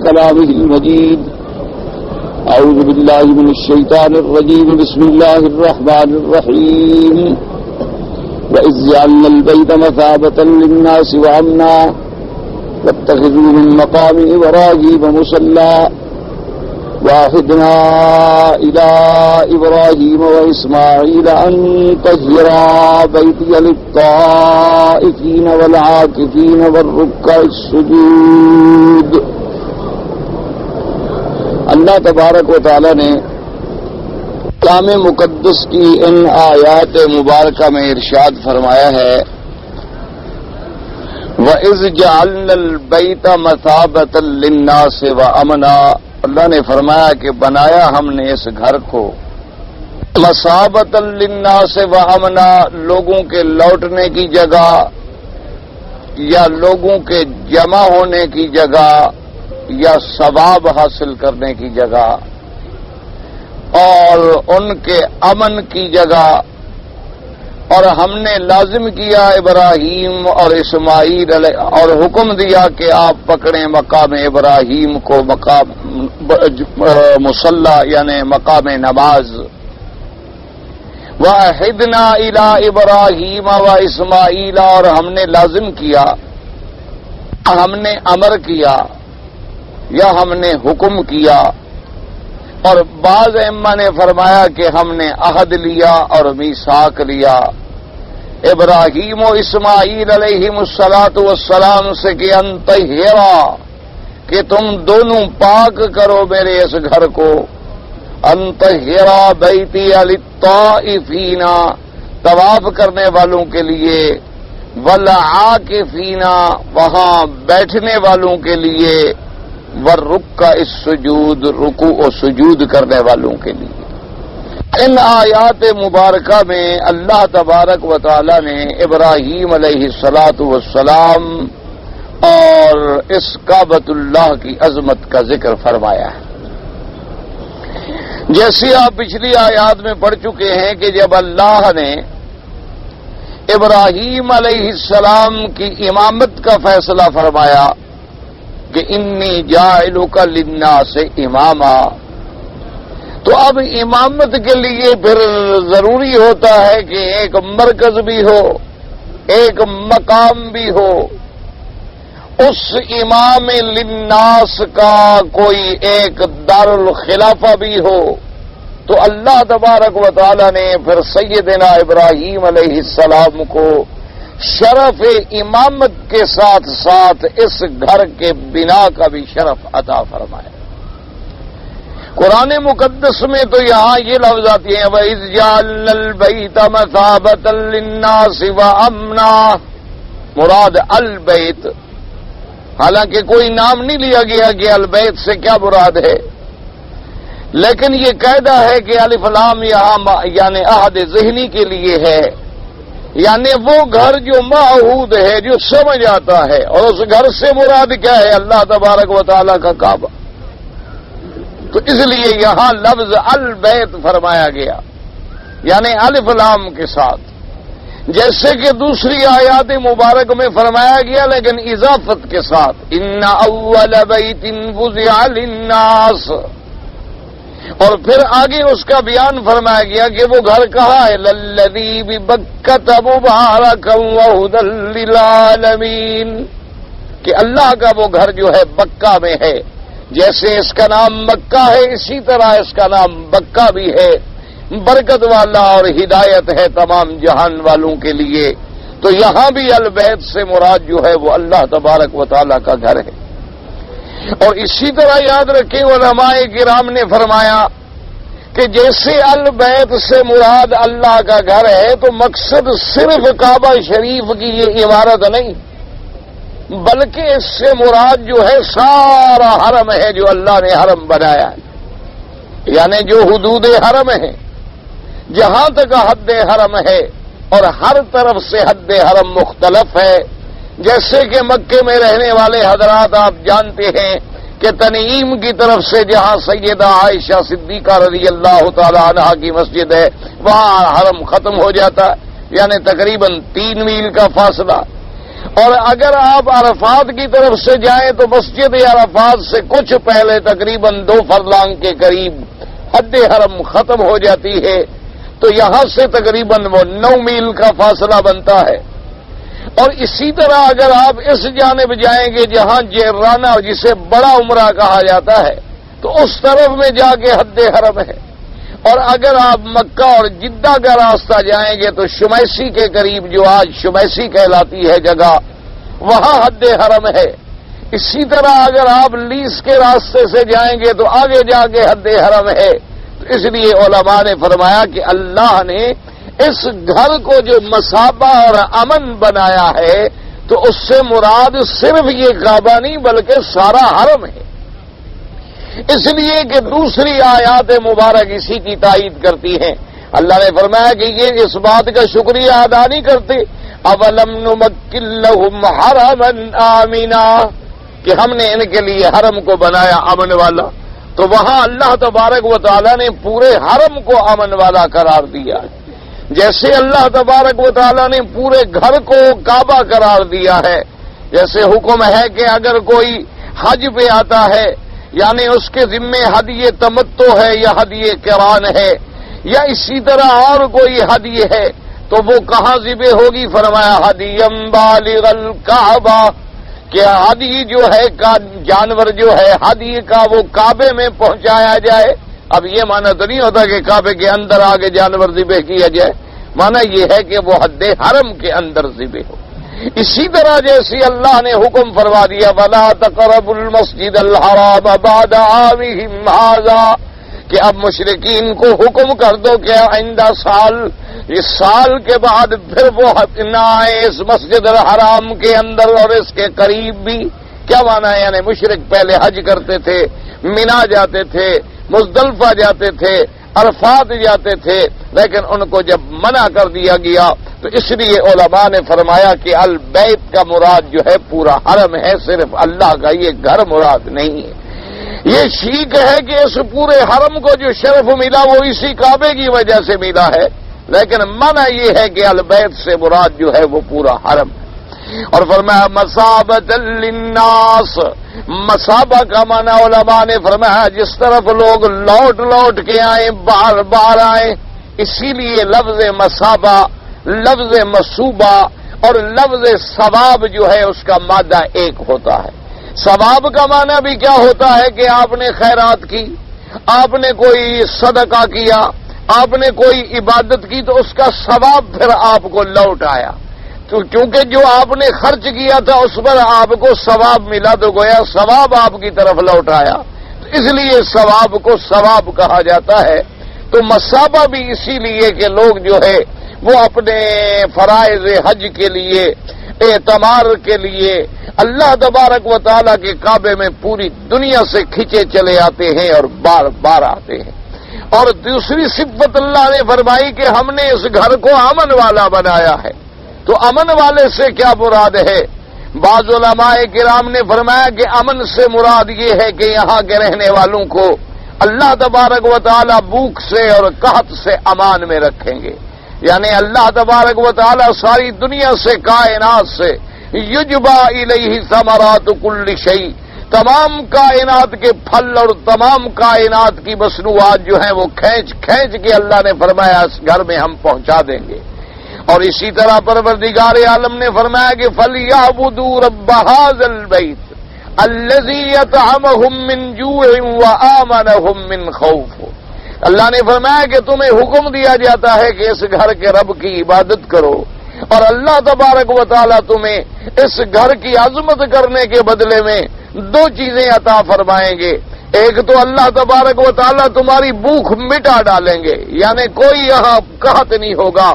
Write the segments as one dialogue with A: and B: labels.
A: كلامه المجيد. أعوذ بالله من الشيطان الرجيم. بسم الله الرحمن الرحيم. وإذ جعلنا البيت مثابة للناس وأمنا واتخذوا من مقام إبراهيم مصلى وعهدنا إلى إبراهيم وإسماعيل أن طهرا بيتي للطائفين والعاكفين والركع السجود. اللہ تبارک و تعالی نے کلام مقدس کی ان آیات مبارکہ میں ارشاد فرمایا ہے وَإِذْ جَعَلْنَا الْبَيْتَ مَثَابَةً لِلنَّاسِ وَأَمْنًا. اللہ نے فرمایا کہ بنایا ہم نے اس گھر کو مثابۃ للناس وامنا، لوگوں کے لوٹنے کی جگہ یا لوگوں کے جمع ہونے کی جگہ یا ثواب حاصل کرنے کی جگہ اور ان کے امن کی جگہ. اور ہم نے لازم کیا ابراہیم اور اسماعیل علیہ اور حکم دیا کہ آپ پکڑیں مقام ابراہیم کو مقام مصلی یعنی مقام نماز. وَعَهِدْنَا إِلَىٰ إِبْرَاهِيمَ وَإِسْمَاعِيلَ، اور ہم نے لازم کیا، ہم نے امر کیا یا ہم نے حکم کیا. اور بعض ائمہ نے فرمایا کہ ہم نے عہد لیا اور میثاق لیا ابراہیم و اسماعیل علیہم الصلاۃ والسلام سے کہ انطہرا، کہ تم دونوں پاک کرو میرے اس گھر کو. انطہرا بیتی للطائفین، طواف کرنے والوں کے لیے، والعاکفین، وہاں بیٹھنے والوں کے لیے، والرکع السجود، رکوع و سجود کرنے والوں کے لیے. ان آیات مبارکہ میں اللہ تبارک و تعالی نے ابراہیم علیہ الصلاۃ والسلام اور اس کعبۃ اللہ کی عظمت کا ذکر فرمایا ہے. جیسے آپ پچھلی آیات میں پڑھ چکے ہیں کہ جب اللہ نے ابراہیم علیہ السلام کی امامت کا فیصلہ فرمایا کہ انی جاعلک للناس اماما، تو اب امامت کے لیے پھر ضروری ہوتا ہے کہ ایک مرکز بھی ہو، ایک مقام بھی ہو، اس امام للناس کا کوئی ایک دارالخلافہ بھی ہو. تو اللہ تبارک و تعالی نے پھر سیدنا ابراہیم علیہ السلام کو شرف امامت کے ساتھ ساتھ اس گھر کے بنا کا بھی شرف عطا فرمایا. قرآن مقدس میں تو یہاں یہ لفظ آتی ہیں وَإِذْ جَعَلْنَا الْبَيْتَ مَثَابَةً لِلنَّاسِ وَأَمْنًا، مراد البیت. حالانکہ کوئی نام نہیں لیا گیا کہ البیت سے کیا مراد ہے، لیکن یہ قاعدہ ہے کہ الف لام یہاں یعنی عہد ذہنی کے لیے ہے، یعنی وہ گھر جو معہود ہے، جو سمجھ آتا ہے. اور اس گھر سے مراد کیا ہے؟ اللہ تبارک و تعالیٰ کا کعبہ. تو اس لیے یہاں لفظ البیت فرمایا گیا، یعنی الف لام کے ساتھ، جیسے کہ دوسری آیات مبارک میں فرمایا گیا لیکن اضافت کے ساتھ ان اول بیت وضع للناس. اور پھر آگے اس کا بیان فرمایا گیا کہ وہ گھر کہاں ہے، للذی ببکۃ مبارکا وہدی للعالمین، کہ اللہ کا وہ گھر جو ہے بکہ میں ہے. جیسے اس کا نام مکہ ہے اسی طرح اس کا نام بکہ بھی ہے، برکت والا اور ہدایت ہے تمام جہان والوں کے لیے. تو یہاں بھی البیت سے مراد جو ہے وہ اللہ تبارک و تعالیٰ کا گھر ہے. اور اسی طرح یاد رکھیں علماء کرام نے فرمایا کہ جیسے البیت سے مراد اللہ کا گھر ہے تو مقصد صرف کعبہ شریف کی یہ عمارت نہیں، بلکہ اس سے مراد جو ہے سارا حرم ہے جو اللہ نے حرم بنایا ہے، یعنی جو حدود حرم ہے، جہاں تک حد حرم ہے. اور ہر طرف سے حد حرم مختلف ہے. جیسے کہ مکے میں رہنے والے حضرات آپ جانتے ہیں کہ تنعیم کی طرف سے جہاں سیدہ عائشہ صدیقہ رضی اللہ تعالی عنہا کی مسجد ہے وہاں حرم ختم ہو جاتا ہے، یعنی تقریباً 3 میل کا فاصلہ. اور اگر آپ عرفات کی طرف سے جائیں تو مسجد عرفات سے کچھ پہلے تقریباً 2 فرلانگ کے قریب حد حرم ختم ہو جاتی ہے، تو یہاں سے تقریباً وہ 9 میل کا فاصلہ بنتا ہے۔ اور اسی طرح اگر آپ اس جانب جائیں گے جہاں جیرانہ جسے بڑا عمرہ کہا جاتا ہے، تو اس طرف میں جا کے حد حرم ہے۔ اور اگر آپ مکہ اور جدہ کا راستہ جائیں گے تو شمیسی کے قریب، جو آج شمیسی کہلاتی ہے جگہ، وہاں حد حرم ہے۔ اسی طرح اگر آپ لیس کے راستے سے جائیں گے تو آگے جا کے حد حرم ہے۔ تو اس لیے علماء نے فرمایا کہ اللہ نے اس گھر کو جو مثابہ اور امن بنایا ہے تو اس سے مراد صرف یہ کعبہ نہیں بلکہ سارا حرم ہے، اس لیے کہ دوسری آیات مبارک اسی کی تائید کرتی ہیں۔ اللہ نے فرمایا کہ یہ اس بات کا شکریہ ادا نہیں کرتے، اولم نمکن لہم حرما آمنا، کہ ہم نے ان کے لیے حرم کو بنایا امن والا۔ تو وہاں اللہ تبارک و تعالیٰ نے پورے حرم کو امن والا قرار دیا، جیسے اللہ تبارک و تعالیٰ نے پورے گھر کو کعبہ قرار دیا ہے۔ جیسے حکم ہے کہ اگر کوئی حج پہ آتا ہے، یعنی اس کے ذمے ہدیہ تمتع ہے یا ہدیہ قران ہے یا اسی طرح اور کوئی ہدیہ ہے، تو وہ کہاں ذبح ہوگی؟ فرمایا ہدیم بالغ الکعبہ، کہ ہدی جو ہے جانور جو ہے ہدی کا وہ کعبے میں پہنچایا جائے۔ اب یہ معنی تو نہیں ہوتا کہ کعبے کے اندر آگے جانور ذبح کیا جائے، معنی یہ ہے کہ وہ حد حرم کے اندر ذبح ہو۔ اسی طرح جیسے اللہ نے حکم فرما دیا وَلَا تَقْرَبُوا الْمَسْجِدَ الْحَرَامَ بَعْدَ عَامِهِمْ هَٰذَا، کہ اب مشرکین کو حکم کر دو کہ آئندہ سال، اس سال کے بعد پھر وہ نہ آئے اس مسجد الحرام کے اندر اور اس کے قریب بھی۔ کیا مانا ہے؟ یعنی مشرک پہلے حج کرتے تھے، مینا جاتے تھے، مزدلفہ جاتے تھے، عرفات جاتے تھے، لیکن ان کو جب منع کر دیا گیا تو اس لیے علماء نے فرمایا کہ البیت کا مراد جو ہے پورا حرم ہے، صرف اللہ کا یہ گھر مراد نہیں ہے۔ یہ ٹھیک ہے کہ اس پورے حرم کو جو شرف ملا وہ اسی کعبے کی وجہ سے ملا ہے، لیکن منع یہ ہے کہ البیت سے مراد جو ہے وہ پورا حرم ہے۔ اور فرمایا مثابۃ للناس، مثابہ کا معنی علماء نے فرمایا جس طرف لوگ لوٹ لوٹ کے آئیں، بار بار آئیں، اسی لیے لفظ مثابہ، لفظ مصوبہ اور لفظ ثواب جو ہے اس کا مادہ ایک ہوتا ہے۔ ثواب کا معنی بھی کیا ہوتا ہے کہ آپ نے خیرات کی، آپ نے کوئی صدقہ کیا، آپ نے کوئی عبادت کی تو اس کا ثواب پھر آپ کو لوٹ آیا، تو کیونکہ جو آپ نے خرچ کیا تھا اس پر آپ کو ثواب ملا تو گویا ثواب آپ کی طرف لوٹ آیا، تو اس لیے ثواب کو ثواب کہا جاتا ہے۔ تو مثابہ بھی اسی لیے کہ لوگ جو ہے وہ اپنے فرائض حج کے لیے، اعتمار کے لیے اللہ تبارک و تعالیٰ کے کعبے میں پوری دنیا سے کھینچے چلے آتے ہیں اور بار بار آتے ہیں۔ اور دوسری صفت اللہ نے فرمائی کہ ہم نے اس گھر کو امن والا بنایا ہے۔ تو امن والے سے کیا مراد ہے؟ بعض علماء کرام نے فرمایا کہ امن سے مراد یہ ہے کہ یہاں کے رہنے والوں کو اللہ تبارک و تعالیٰ بھوک سے اور قحط سے امان میں رکھیں گے، یعنی اللہ تبارک و تعالیٰ ساری دنیا سے، کائنات سے یجبا الیہ ثمرات کل شیء، تمام کائنات کے پھل اور تمام کائنات کی مصنوعات جو ہیں وہ کھینچ کھینچ کے اللہ نے فرمایا اس گھر میں ہم پہنچا دیں گے۔ اور اسی طرح پروردگار عالم نے فرمایا کہ فَلْيَعْبُدُوا رَبَّ هَٰذَا الْبَيْتِ الَّذِي يَطْعَمُهُم مِّن جُوعٍ وَآمَنَهُم مِّن خَوْفٍ۔ اللہ نے فرمایا کہ تمہیں حکم دیا جاتا ہے کہ اس گھر کے رب کی عبادت کرو، اور اللہ تبارک و تعالیٰ تمہیں اس گھر کی عظمت کرنے کے بدلے میں 2 چیزیں عطا فرمائیں گے۔ ایک تو اللہ تبارک و تعالیٰ تمہاری بھوک مٹا ڈالیں گے، یعنی کوئی یہاں قحط نہیں ہوگا،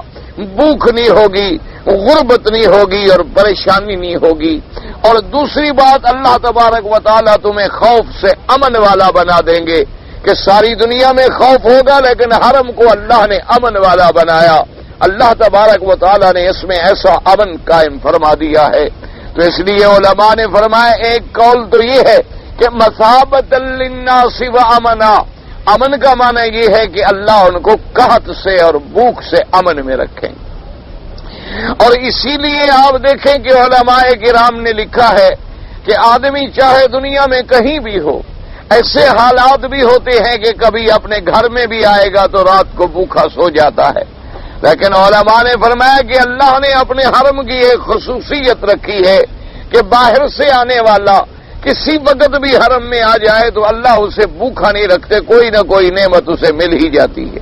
A: بھوک نہیں ہوگی، غربت نہیں ہوگی اور پریشانی نہیں ہوگی۔ اور دوسری بات اللہ تبارک و تعالیٰ تمہیں خوف سے امن والا بنا دیں گے کہ ساری دنیا میں خوف ہوگا لیکن حرم کو اللہ نے امن والا بنایا، اللہ تبارک و تعالیٰ نے اس میں ایسا امن قائم فرما دیا ہے۔ تو اس لیے علماء نے فرمایا ایک قول تو یہ ہے کہ مثابۃ للناس وامنا، امن کا معنی یہ ہے کہ اللہ ان کو قحط سے اور بھوک سے امن میں رکھیں۔ اور اسی لیے آپ دیکھیں کہ علماء کرام نے لکھا ہے کہ آدمی چاہے دنیا میں کہیں بھی ہو، ایسے حالات بھی ہوتے ہیں کہ کبھی اپنے گھر میں بھی آئے گا تو رات کو بھوکا سو جاتا ہے، لیکن علماء نے فرمایا کہ اللہ نے اپنے حرم کی ایک خصوصیت رکھی ہے کہ باہر سے آنے والا کسی وقت بھی حرم میں آ جائے تو اللہ اسے بھوکا نہیں رکھتے، کوئی نہ کوئی نعمت اسے مل ہی جاتی ہے۔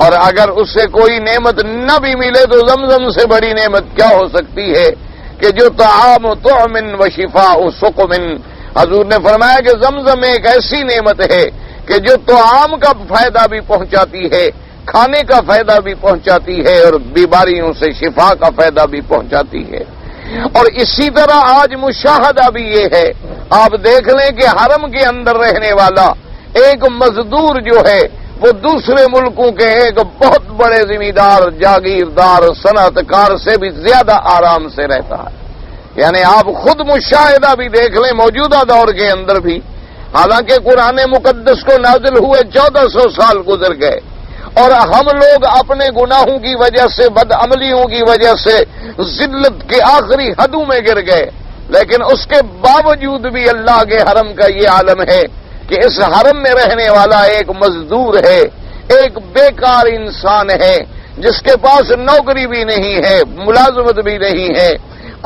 A: اور اگر اسے کوئی نعمت نہ بھی ملے تو زمزم سے بڑی نعمت کیا ہو سکتی ہے کہ جو طعام طعم و شفاء سقم، حضور نے فرمایا کہ زمزم ایک ایسی نعمت ہے کہ جو طعام کا فائدہ بھی پہنچاتی ہے، کھانے کا فائدہ بھی پہنچاتی ہے، اور بیماریوں سے شفا کا فائدہ بھی پہنچاتی ہے۔ اور اسی طرح آج مشاہدہ بھی یہ ہے، آپ دیکھ لیں کہ حرم کے اندر رہنے والا ایک مزدور جو ہے وہ دوسرے ملکوں کے ایک بہت بڑے ذمہ دار، جاگیردار، صنعت کار سے بھی زیادہ آرام سے رہتا ہے۔ یعنی آپ خود مشاہدہ بھی دیکھ لیں موجودہ دور کے اندر بھی، حالانکہ قرآن مقدس کو نازل ہوئے 1400 سال گزر گئے، اور ہم لوگ اپنے گناہوں کی وجہ سے، بدعملیوں کی وجہ سے ذلت کے آخری حدوں میں گر گئے، لیکن اس کے باوجود بھی اللہ کے حرم کا یہ عالم ہے کہ اس حرم میں رہنے والا ایک مزدور ہے، ایک بیکار انسان ہے جس کے پاس نوکری بھی نہیں ہے، ملازمت بھی نہیں ہے،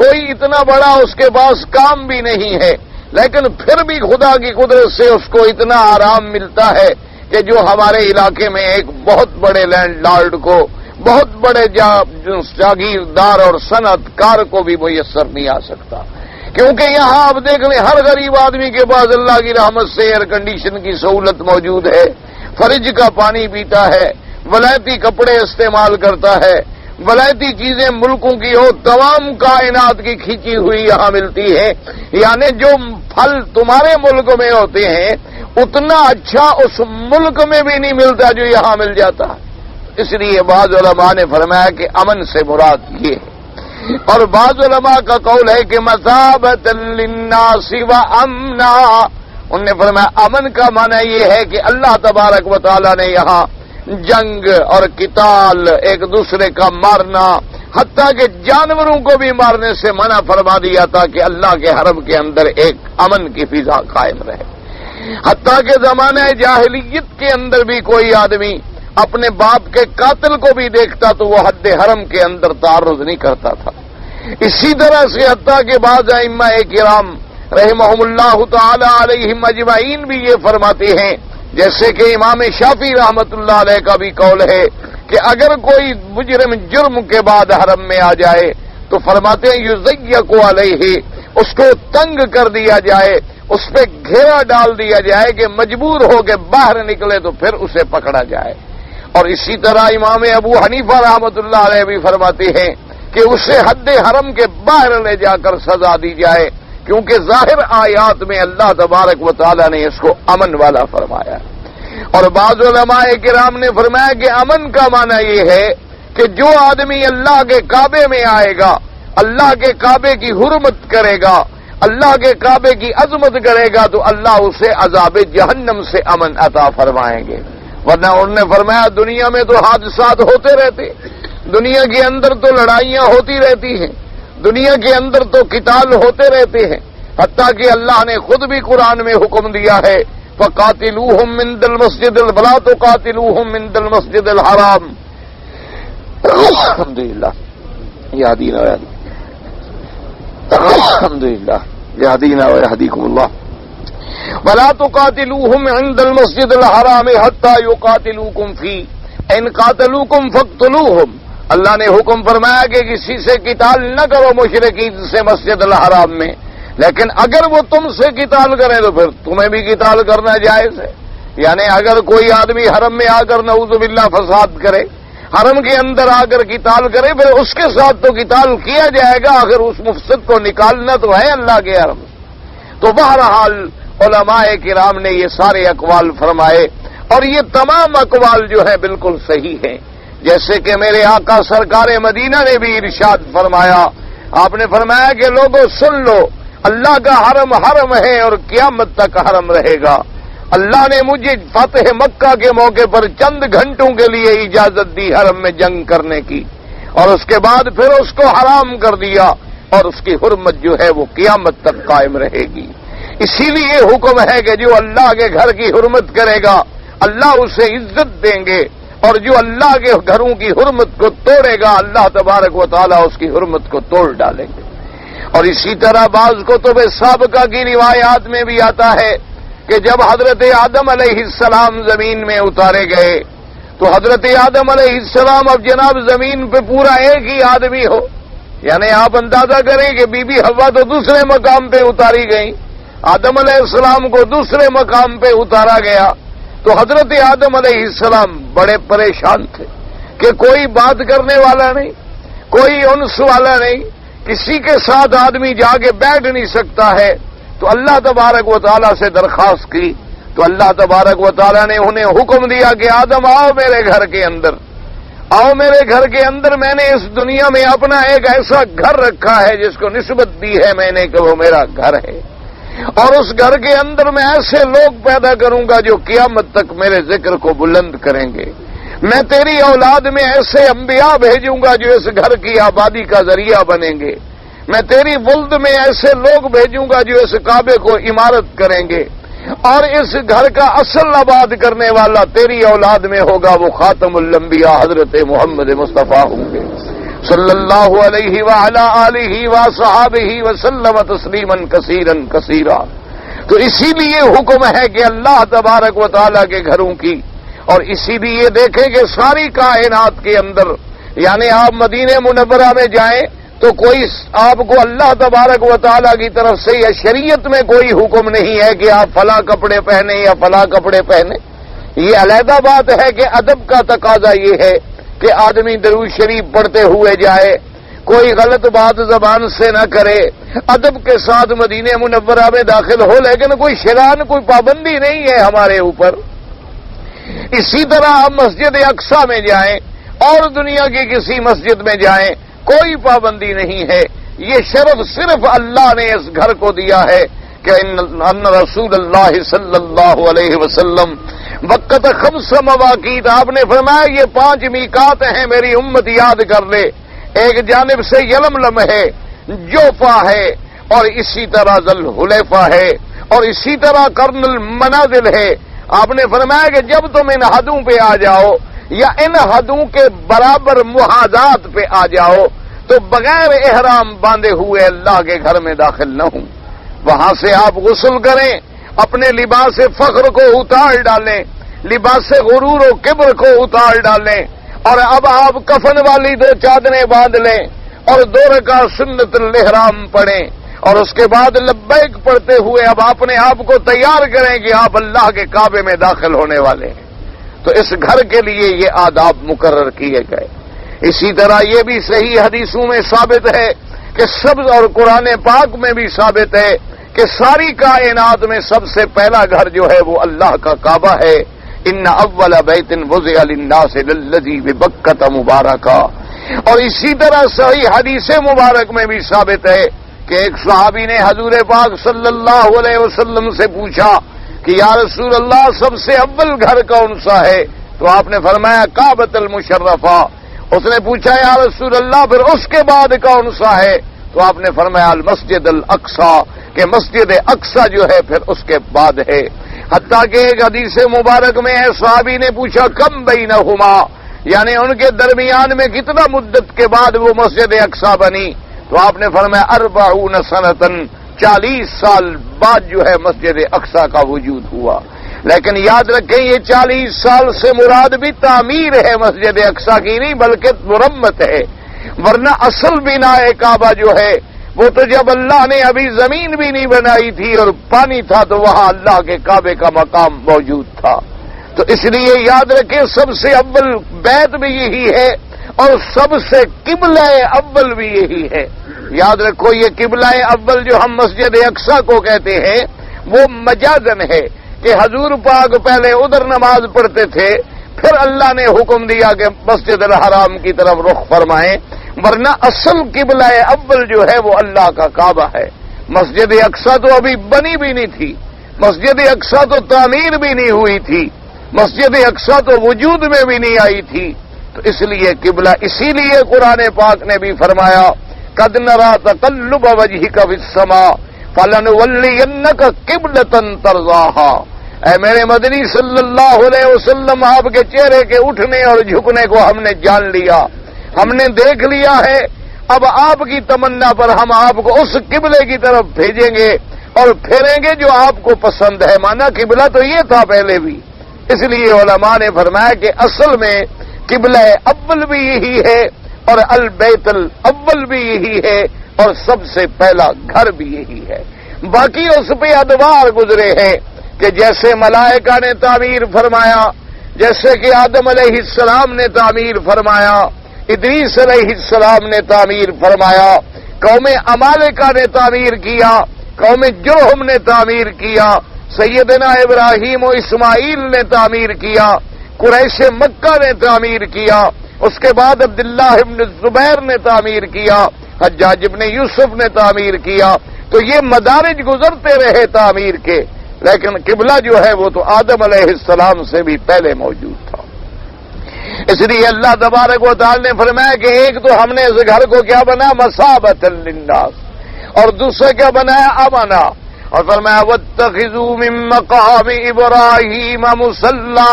A: کوئی اتنا بڑا اس کے پاس کام بھی نہیں ہے، لیکن پھر بھی خدا کی قدرت سے اس کو اتنا آرام ملتا ہے کہ جو ہمارے علاقے میں ایک بہت بڑے لینڈ لارڈ کو، بہت بڑے جاگیردار اور صنعت کار کو بھی میسر نہیں آ سکتا۔ کیونکہ یہاں آپ دیکھ لیں ہر غریب آدمی کے پاس اللہ کی رحمت سے ایئر کنڈیشن کی سہولت موجود ہے، فریج کا پانی پیتا ہے، ولایتی کپڑے استعمال کرتا ہے، ولایتی چیزیں ملکوں کی ہو تمام کائنات کی کھینچی ہوئی یہاں ملتی ہے، یعنی جو پھل تمہارے ملک میں ہوتے ہیں اتنا اچھا اس ملک میں بھی نہیں ملتا جو یہاں مل جاتا ہے۔ اس لیے بعض علماء نے فرمایا کہ امن سے مراد یہ ہے، اور بعض علماء کا قول ہے کہ مثابۃ للناس و امنا، انہوں نے فرمایا امن کا معنی یہ ہے کہ اللہ تبارک و تعالی نے یہاں جنگ اور قتال، ایک دوسرے کا مارنا، حتیٰ کہ جانوروں کو بھی مارنے سے منع فرما دیا تھا کہ اللہ کے حرم کے اندر ایک امن کی فضا قائم رہے۔ حتیٰ کہ زمانہ جاہلیت کے اندر بھی کوئی آدمی اپنے باپ کے قاتل کو بھی دیکھتا تو وہ حد حرم کے اندر تعرض نہیں کرتا تھا۔ اسی طرح سے حتیٰ کہ بعض ائمہ کرام رحمہم اللہ تعالی علیہم اجمعین بھی یہ فرماتے ہیں، جیسے کہ امام شافعی رحمت اللہ علیہ کا بھی قول ہے کہ اگر کوئی مجرم جرم کے بعد حرم میں آ جائے تو فرماتے ہیں یضیق علیہ، اس کو تنگ کر دیا جائے، اس پہ گھیرا ڈال دیا جائے کہ مجبور ہو کے باہر نکلے تو پھر اسے پکڑا جائے۔ اور اسی طرح امام ابو حنیفہ رحمت اللہ علیہ بھی فرماتے ہیں کہ اسے حد حرم کے باہر لے جا کر سزا دی جائے، کیونکہ ظاہر آیات میں اللہ تبارک و تعالی نے اس کو امن والا فرمایا۔ اور بعض علماء کرام نے فرمایا کہ امن کا معنی یہ ہے کہ جو آدمی اللہ کے کعبے میں آئے گا، اللہ کے کعبے کی حرمت کرے گا، اللہ کے کعبے کی عظمت کرے گا تو اللہ اسے عذاب جہنم سے امن عطا فرمائیں گے۔ ورنہ انہوں نے فرمایا دنیا میں تو حادثات ہوتے رہتے، دنیا کے اندر تو لڑائیاں ہوتی رہتی ہیں، دنیا کے اندر تو قتال ہوتے رہتے ہیں، حتیٰ کہ اللہ نے خود بھی قرآن میں حکم دیا ہے فَقَاتِلُوهُمْ مِنْ دَ الْمَسْجِدِ وَلَا تُقَاتِلُوهُمْ مِنْ دَ الْمَسْجِدِ الْحَرَامِ۔ الحمدللہ یہدینا الحمدللہ یہدینا ویہدیکم اللہ۔ وَلَا تُقَاتِلُوهُمْ عِنْدَ الْمَسْجِدِ الْحَرَامِ حَتَّى يُقَاتِلُوكُمْ فِيهِ إِنْ قَاتَلُوكُمْ فَاقْتُلُوهُمْ۔ اللہ نے حکم فرمایا کہ کسی سے قتال نہ کرو مشرکین سے مسجد الحرام میں، لیکن اگر وہ تم سے قتال کریں تو پھر تمہیں بھی قتال کرنا جائز ہے۔ یعنی اگر کوئی آدمی حرم میں آ کر نعوذ باللہ فساد کرے، حرم کے اندر آ کر قتال کرے، پھر اس کے ساتھ تو قتال کیا جائے گا، آخر اس مفسد کو نکالنا تو ہے اللہ کے حرم سے۔ تو بہرحال علماء کرام نے یہ سارے اقوال فرمائے، اور یہ تمام اقوال جو ہیں بالکل صحیح ہیں، جیسے کہ میرے آقا سرکار مدینہ نے بھی ارشاد فرمایا، آپ نے فرمایا کہ لوگوں سن لو، اللہ کا حرم حرم ہے اور قیامت تک حرم رہے گا۔ اللہ نے مجھے فتح مکہ کے موقع پر چند گھنٹوں کے لیے اجازت دی حرم میں جنگ کرنے کی، اور اس کے بعد پھر اس کو حرام کر دیا، اور اس کی حرمت جو ہے وہ قیامت تک قائم رہے گی۔ اسی لیے حکم ہے کہ جو اللہ کے گھر کی حرمت کرے گا اللہ اسے عزت دیں گے، اور جو اللہ کے گھروں کی حرمت کو توڑے گا اللہ تبارک و تعالیٰ اس کی حرمت کو توڑ ڈالیں گے۔ اور اسی طرح بعض کتب سابقہ کی روایات میں بھی آتا ہے کہ جب حضرت آدم علیہ السلام زمین میں اتارے گئے تو حضرت آدم علیہ السلام اب جناب زمین پہ پورا ایک ہی آدمی ہو، یعنی آپ اندازہ کریں کہ بی بی حوا تو دوسرے مقام پہ اتاری گئی، آدم علیہ السلام کو دوسرے مقام پہ اتارا گیا، تو حضرت آدم علیہ السلام بڑے پریشان تھے کہ کوئی بات کرنے والا نہیں، کوئی انس والا نہیں، کسی کے ساتھ آدمی جا کے بیٹھ نہیں سکتا ہے۔ تو اللہ تبارک و تعالیٰ سے درخواست کی تو اللہ تبارک و تعالیٰ نے انہیں حکم دیا کہ آدم آؤ میرے گھر کے اندر، آؤ میرے گھر کے اندر، میں نے اس دنیا میں اپنا ایک ایسا گھر رکھا ہے جس کو نسبت دی ہے میں نے کہ وہ میرا گھر ہے، اور اس گھر کے اندر میں ایسے لوگ پیدا کروں گا جو قیامت تک میرے ذکر کو بلند کریں گے، میں تیری اولاد میں ایسے انبیاء بھیجوں گا جو اس گھر کی آبادی کا ذریعہ بنیں گے، میں تیری ولد میں ایسے لوگ بھیجوں گا جو اس کعبے کو عمارت کریں گے، اور اس گھر کا اصل آباد کرنے والا تیری اولاد میں ہوگا، وہ خاتم الانبیاء حضرت محمد مصطفیٰ ہوں گے صلی اللہ علیہ وعلی آلہ وصحابہ وسلم تسلیما کثیرا کثیرا۔ تو اسی لیے حکم ہے کہ اللہ تبارک و تعالیٰ کے گھروں کی، اور اسی لیے دیکھیں کہ ساری کائنات کے اندر، یعنی آپ مدینہ منورہ میں جائیں تو کوئی آپ کو اللہ تبارک و تعالیٰ کی طرف سے یا شریعت میں کوئی حکم نہیں ہے کہ آپ فلاں کپڑے پہنے یا فلاں کپڑے پہنے۔ یہ علیحدہ بات ہے کہ ادب کا تقاضا یہ ہے کہ آدمی درود شریف پڑھتے ہوئے جائے، کوئی غلط بات زبان سے نہ کرے، ادب کے ساتھ مدینہ منورہ میں داخل ہو، لیکن کوئی شران، کوئی پابندی نہیں ہے ہمارے اوپر۔ اسی طرح آپ مسجد اقصی میں جائیں اور دنیا کی کسی مسجد میں جائیں، کوئی پابندی نہیں ہے، یہ شرف صرف اللہ نے اس گھر کو دیا ہے کہ ان رسول اللہ صلی اللہ علیہ وسلم وقت خمس مواقیت، آپ نے فرمایا یہ 5 میقات ہیں، میری امت یاد کر لے، ایک جانب سے یلملم ہے، جوفا ہے، اور اسی طرح ذوالحلیفہ ہے، اور اسی طرح قرن المنازل ہے۔ آپ نے فرمایا کہ جب تم ان حدوں پہ آ جاؤ یا ان حدوں کے برابر محاذات پہ آ جاؤ تو بغیر احرام باندھے ہوئے اللہ کے گھر میں داخل نہ ہوں، وہاں سے آپ غسل کریں، اپنے لباس فخر کو اتار ڈالیں، لباس غرور و کبر کو اتار ڈالیں، اور اب آپ کفن والی 2 چادریں باندھ لیں اور 2 رکعت سنت الاحرام پڑھیں، اور اس کے بعد لبیک پڑھتے ہوئے اب اپنے آپ کو تیار کریں کہ آپ اللہ کے کعبے میں داخل ہونے والے ہیں۔ تو اس گھر کے لیے یہ آداب مقرر کیے گئے۔ اسی طرح یہ بھی صحیح حدیثوں میں ثابت ہے کہ سب، اور قرآن پاک میں بھی ثابت ہے کہ ساری کائنات میں سب سے پہلا گھر جو ہے وہ اللہ کا کعبہ ہے۔ ان اول بیت وضع للناس للذی ببکۃ مبارکہ۔ اور اسی طرح صحیح حدیث مبارک میں بھی ثابت ہے کہ ایک صحابی نے حضور پاک صلی اللہ علیہ وسلم سے پوچھا کہ یا رسول اللہ سب سے اول گھر کون سا ہے؟ تو آپ نے فرمایا کعبۃ المشرفہ۔ اس نے پوچھا یا رسول اللہ پھر اس کے بعد کون سا ہے؟ تو آپ نے فرمایا المسجد الاقصی، کہ مسجد اقصی جو ہے پھر اس کے بعد ہے۔ حتیٰ کہ ایک حدیث مبارک میں ہے صحابی نے پوچھا کم بینہما، یعنی ان کے درمیان میں کتنا مدت کے بعد وہ مسجد اقصی بنی؟ تو آپ نے فرمایا 40 سنتن، 40 سال بعد جو ہے مسجد اقصی کا وجود ہوا۔ لیکن یاد رکھیں یہ 40 سال سے مراد بھی تعمیر ہے مسجد اقصی کی نہیں بلکہ مرمت ہے، ورنہ اصل بنا کعبہ جو ہے وہ تو جب اللہ نے ابھی زمین بھی نہیں بنائی تھی اور پانی تھا تو وہاں اللہ کے کعبے کا مقام موجود تھا۔ تو اس لیے یاد رکھیں سب سے اول بیت بھی یہی ہے اور سب سے قبلہ اول بھی یہی ہے۔ یاد رکھو یہ قبلہ اول جو ہم مسجد اقصی کو کہتے ہیں وہ مجازن ہے کہ حضور پاک پہلے ادھر نماز پڑھتے تھے، پھر اللہ نے حکم دیا کہ مسجد الحرام کی طرف رخ فرمائیں، ورنہ اصل قبلہ اول جو ہے وہ اللہ کا کعبہ ہے۔ مسجد اقصی تو ابھی بنی بھی نہیں تھی، مسجد اقصی تو تعمیر بھی نہیں ہوئی تھی، مسجد اقصی تو وجود میں بھی نہیں آئی تھی، تو اس لیے قبلہ، اسی لیے قرآن پاک نے بھی فرمایا قد نرى تقلب وجهك في السماء فلنولينك قبلة ترضاها۔ اے میرے مدنی صلی اللہ علیہ وسلم، آپ کے چہرے کے اٹھنے اور جھکنے کو ہم نے جان لیا، ہم نے دیکھ لیا ہے۔ اب آپ کی تمنا پر ہم آپ کو اس قبلے کی طرف بھیجیں گے اور پھیریں گے جو آپ کو پسند ہے۔ مانا قبلہ تو یہ تھا پہلے بھی، اس لیے علماء نے فرمایا کہ اصل میں قبلہ اول بھی یہی ہے اور البیت الاول بھی یہی ہے اور سب سے پہلا گھر بھی یہی ہے۔ باقی اس پہ ادوار گزرے ہیں کہ جیسے ملائکہ نے تعمیر فرمایا، جیسے کہ آدم علیہ السلام نے تعمیر فرمایا، ادریس علیہ السلام نے تعمیر فرمایا، قوم عمالقہ نے تعمیر کیا، قوم جرہم نے تعمیر کیا، سیدنا ابراہیم و اسماعیل نے تعمیر کیا، قریش مکہ نے تعمیر کیا، اس کے بعد عبداللہ ابن الزبیر نے تعمیر کیا، حجاج ابن یوسف نے تعمیر کیا۔ تو یہ مدارج گزرتے رہے تعمیر کے، لیکن قبلہ جو ہے وہ تو آدم علیہ السلام سے بھی پہلے موجود تھا۔ اس لیے اللہ تبارک و تعالی نے فرمایا کہ ایک تو ہم نے اس گھر کو کیا بنایا مثابۃ للناس، اور دوسرا کیا بنایا امنا، اور فرمایا واتخذوا من مقام ابراہیم مصلی،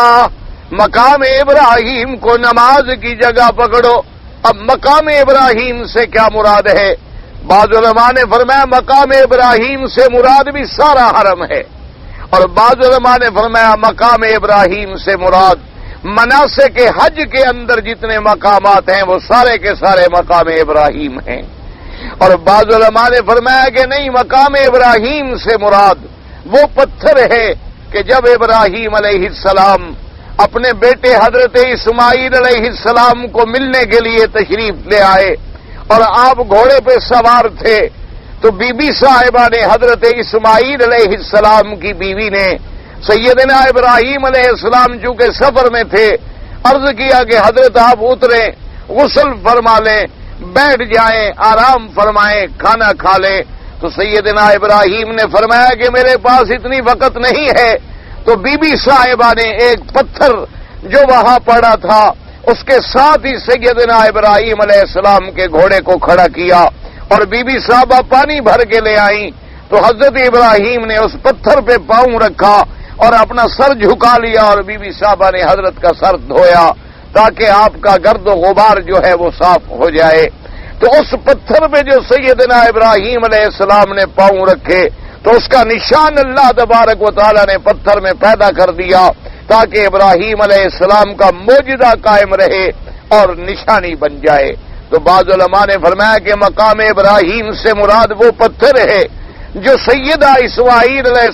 A: مقام ابراہیم کو نماز کی جگہ پکڑو۔ اب مقام ابراہیم سے کیا مراد ہے؟ بعض علماء نے فرمایا مقام ابراہیم سے مراد بھی سارا حرم ہے، اور بعض علماء نے فرمایا مقام ابراہیم سے مراد مناسک حج کے اندر جتنے مقامات ہیں وہ سارے کے سارے مقام ابراہیم ہیں، اور بعض علماء نے فرمایا کہ نہیں، مقام ابراہیم سے مراد وہ پتھر ہے کہ جب ابراہیم علیہ السلام اپنے بیٹے حضرت اسماعیل علیہ السلام کو ملنے کے لیے تشریف لے آئے اور آپ گھوڑے پہ سوار تھے، تو بی بی صاحبہ نے حضرت اسماعیل علیہ السلام کی بیوی نے سیدنا ابراہیم علیہ السلام چونکہ سفر میں تھے، عرض کیا کہ حضرت آپ اتریں، غسل فرما لیں، بیٹھ جائیں، آرام فرمائیں، کھانا کھا لیں۔ تو سیدنا ابراہیم نے فرمایا کہ میرے پاس اتنی وقت نہیں ہے، تو بی بی صاحبہ نے ایک پتھر جو وہاں پڑا تھا اس کے ساتھ ہی سیدنا ابراہیم علیہ السلام کے گھوڑے کو کھڑا کیا، اور بی بی صاحبہ پانی بھر کے لے آئیں، تو حضرت ابراہیم نے اس پتھر پہ پاؤں رکھا اور اپنا سر جھکا لیا، اور بی بی صاحبہ نے حضرت کا سر دھویا تاکہ آپ کا گرد و غبار جو ہے وہ صاف ہو جائے۔ تو اس پتھر پہ جو سیدنا ابراہیم علیہ السلام نے پاؤں رکھے تو اس کا نشان اللہ تبارک و تعالی نے پتھر میں پیدا کر دیا تاکہ ابراہیم علیہ السلام کا موجودہ قائم رہے اور نشانی بن جائے۔ تو بعض علماء نے فرمایا کہ مقام ابراہیم سے مراد وہ پتھر ہے جو سیدنا اسماعیل علیہ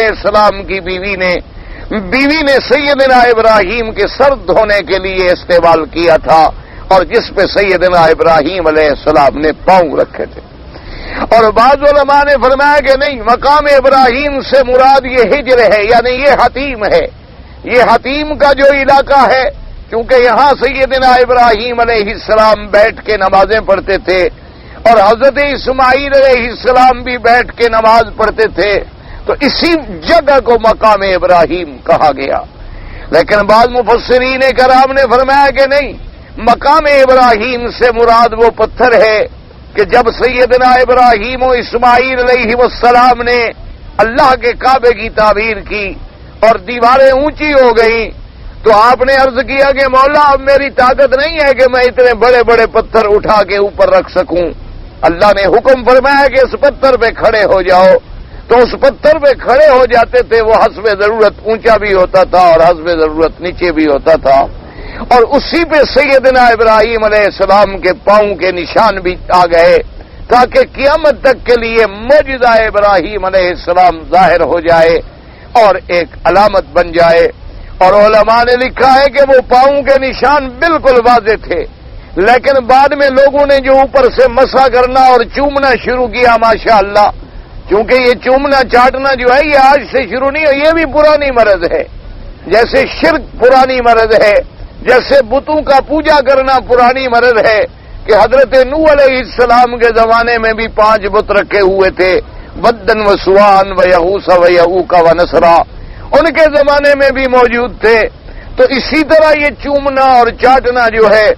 A: السلام کی بیوی نے سیدنا ابراہیم کے سر دھونے کے لیے استعمال کیا تھا، اور جس پہ سیدنا ابراہیم علیہ السلام نے پاؤں رکھے تھے۔ اور بعض علماء نے فرمایا کہ نہیں، مقام ابراہیم سے مراد یہ ہجر ہے، یعنی یہ حتیم ہے، یہ حتیم کا جو علاقہ ہے، کیونکہ یہاں سیدنا ابراہیم علیہ السلام بیٹھ کے نمازیں پڑھتے تھے اور حضرت اسماعیل علیہ السلام بھی بیٹھ کے نماز پڑھتے تھے، تو اسی جگہ کو مقام ابراہیم کہا گیا۔ لیکن بعض مفسرین کرام نے فرمایا کہ نہیں، مقام ابراہیم سے مراد وہ پتھر ہے کہ جب سیدنا ابراہیم و اسماعیل علیہ السلام نے اللہ کے کعبے کی تعمیر کی اور دیواریں اونچی ہو گئیں، تو آپ نے عرض کیا کہ مولا اب میری طاقت نہیں ہے کہ میں اتنے بڑے بڑے پتھر اٹھا کے اوپر رکھ سکوں۔ اللہ نے حکم فرمایا کہ اس پتھر پہ کھڑے ہو جاؤ، تو اس پتھر پہ کھڑے ہو جاتے تھے، وہ حسب ضرورت اونچا بھی ہوتا تھا اور حسب ضرورت نیچے بھی ہوتا تھا، اور اسی پہ سیدنا ابراہیم علیہ السلام کے پاؤں کے نشان بھی آ گئے تاکہ قیامت تک کے لیے موجودہ ابراہیم علیہ السلام ظاہر ہو جائے اور ایک علامت بن جائے۔ اور علماء نے لکھا ہے کہ وہ پاؤں کے نشان بالکل واضح تھے، لیکن بعد میں لوگوں نے جو اوپر سے مسح کرنا اور چومنا شروع کیا، ماشاءاللہ، کیونکہ یہ چومنا چاٹنا جو ہے یہ آج سے شروع نہیں ہے، یہ بھی پرانی مرض ہے، جیسے شرک پرانی مرض ہے، جیسے بتوں کا پوجا کرنا پرانی مرض ہے کہ حضرت نوح علیہ السلام کے زمانے میں بھی 5 بت رکھے ہوئے تھے، ودن و سوان و یغوث و یعوق و نسرا، ان کے زمانے میں بھی موجود تھے۔ تو اسی طرح یہ چومنا اور چاٹنا جو ہے،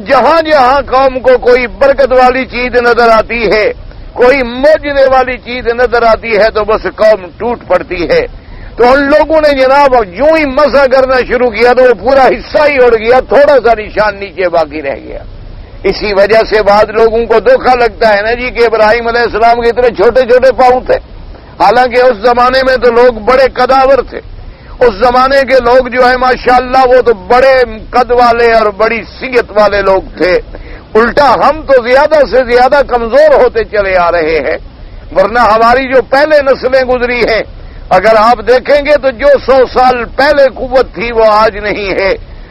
A: جہاں جہاں قوم کو کوئی برکت والی چیز نظر آتی ہے، کوئی معجزے والی چیز نظر آتی ہے، تو بس قوم ٹوٹ پڑتی ہے۔ تو ان لوگوں نے جناب یوں ہی مسح کرنا شروع کیا تو وہ پورا حصہ ہی اڑ گیا، تھوڑا سا نشان نیچے باقی رہ گیا۔ اسی وجہ سے بعض لوگوں کو دھوکہ لگتا ہے نا جی کہ ابراہیم علیہ السلام کے اتنے چھوٹے چھوٹے پاؤں تھے، حالانکہ اس زمانے میں تو لوگ بڑے قداور تھے۔ اس زمانے کے لوگ جو ہے ماشاءاللہ وہ تو بڑے قد والے اور بڑی صحت والے لوگ تھے، الٹا ہم تو زیادہ سے زیادہ کمزور ہوتے چلے آ رہے ہیں، ورنہ ہماری جو پہلے نسلیں گزری ہیں اگر آپ دیکھیں گے تو جو 100 سال پہلے قوت تھی وہ آج نہیں ہے،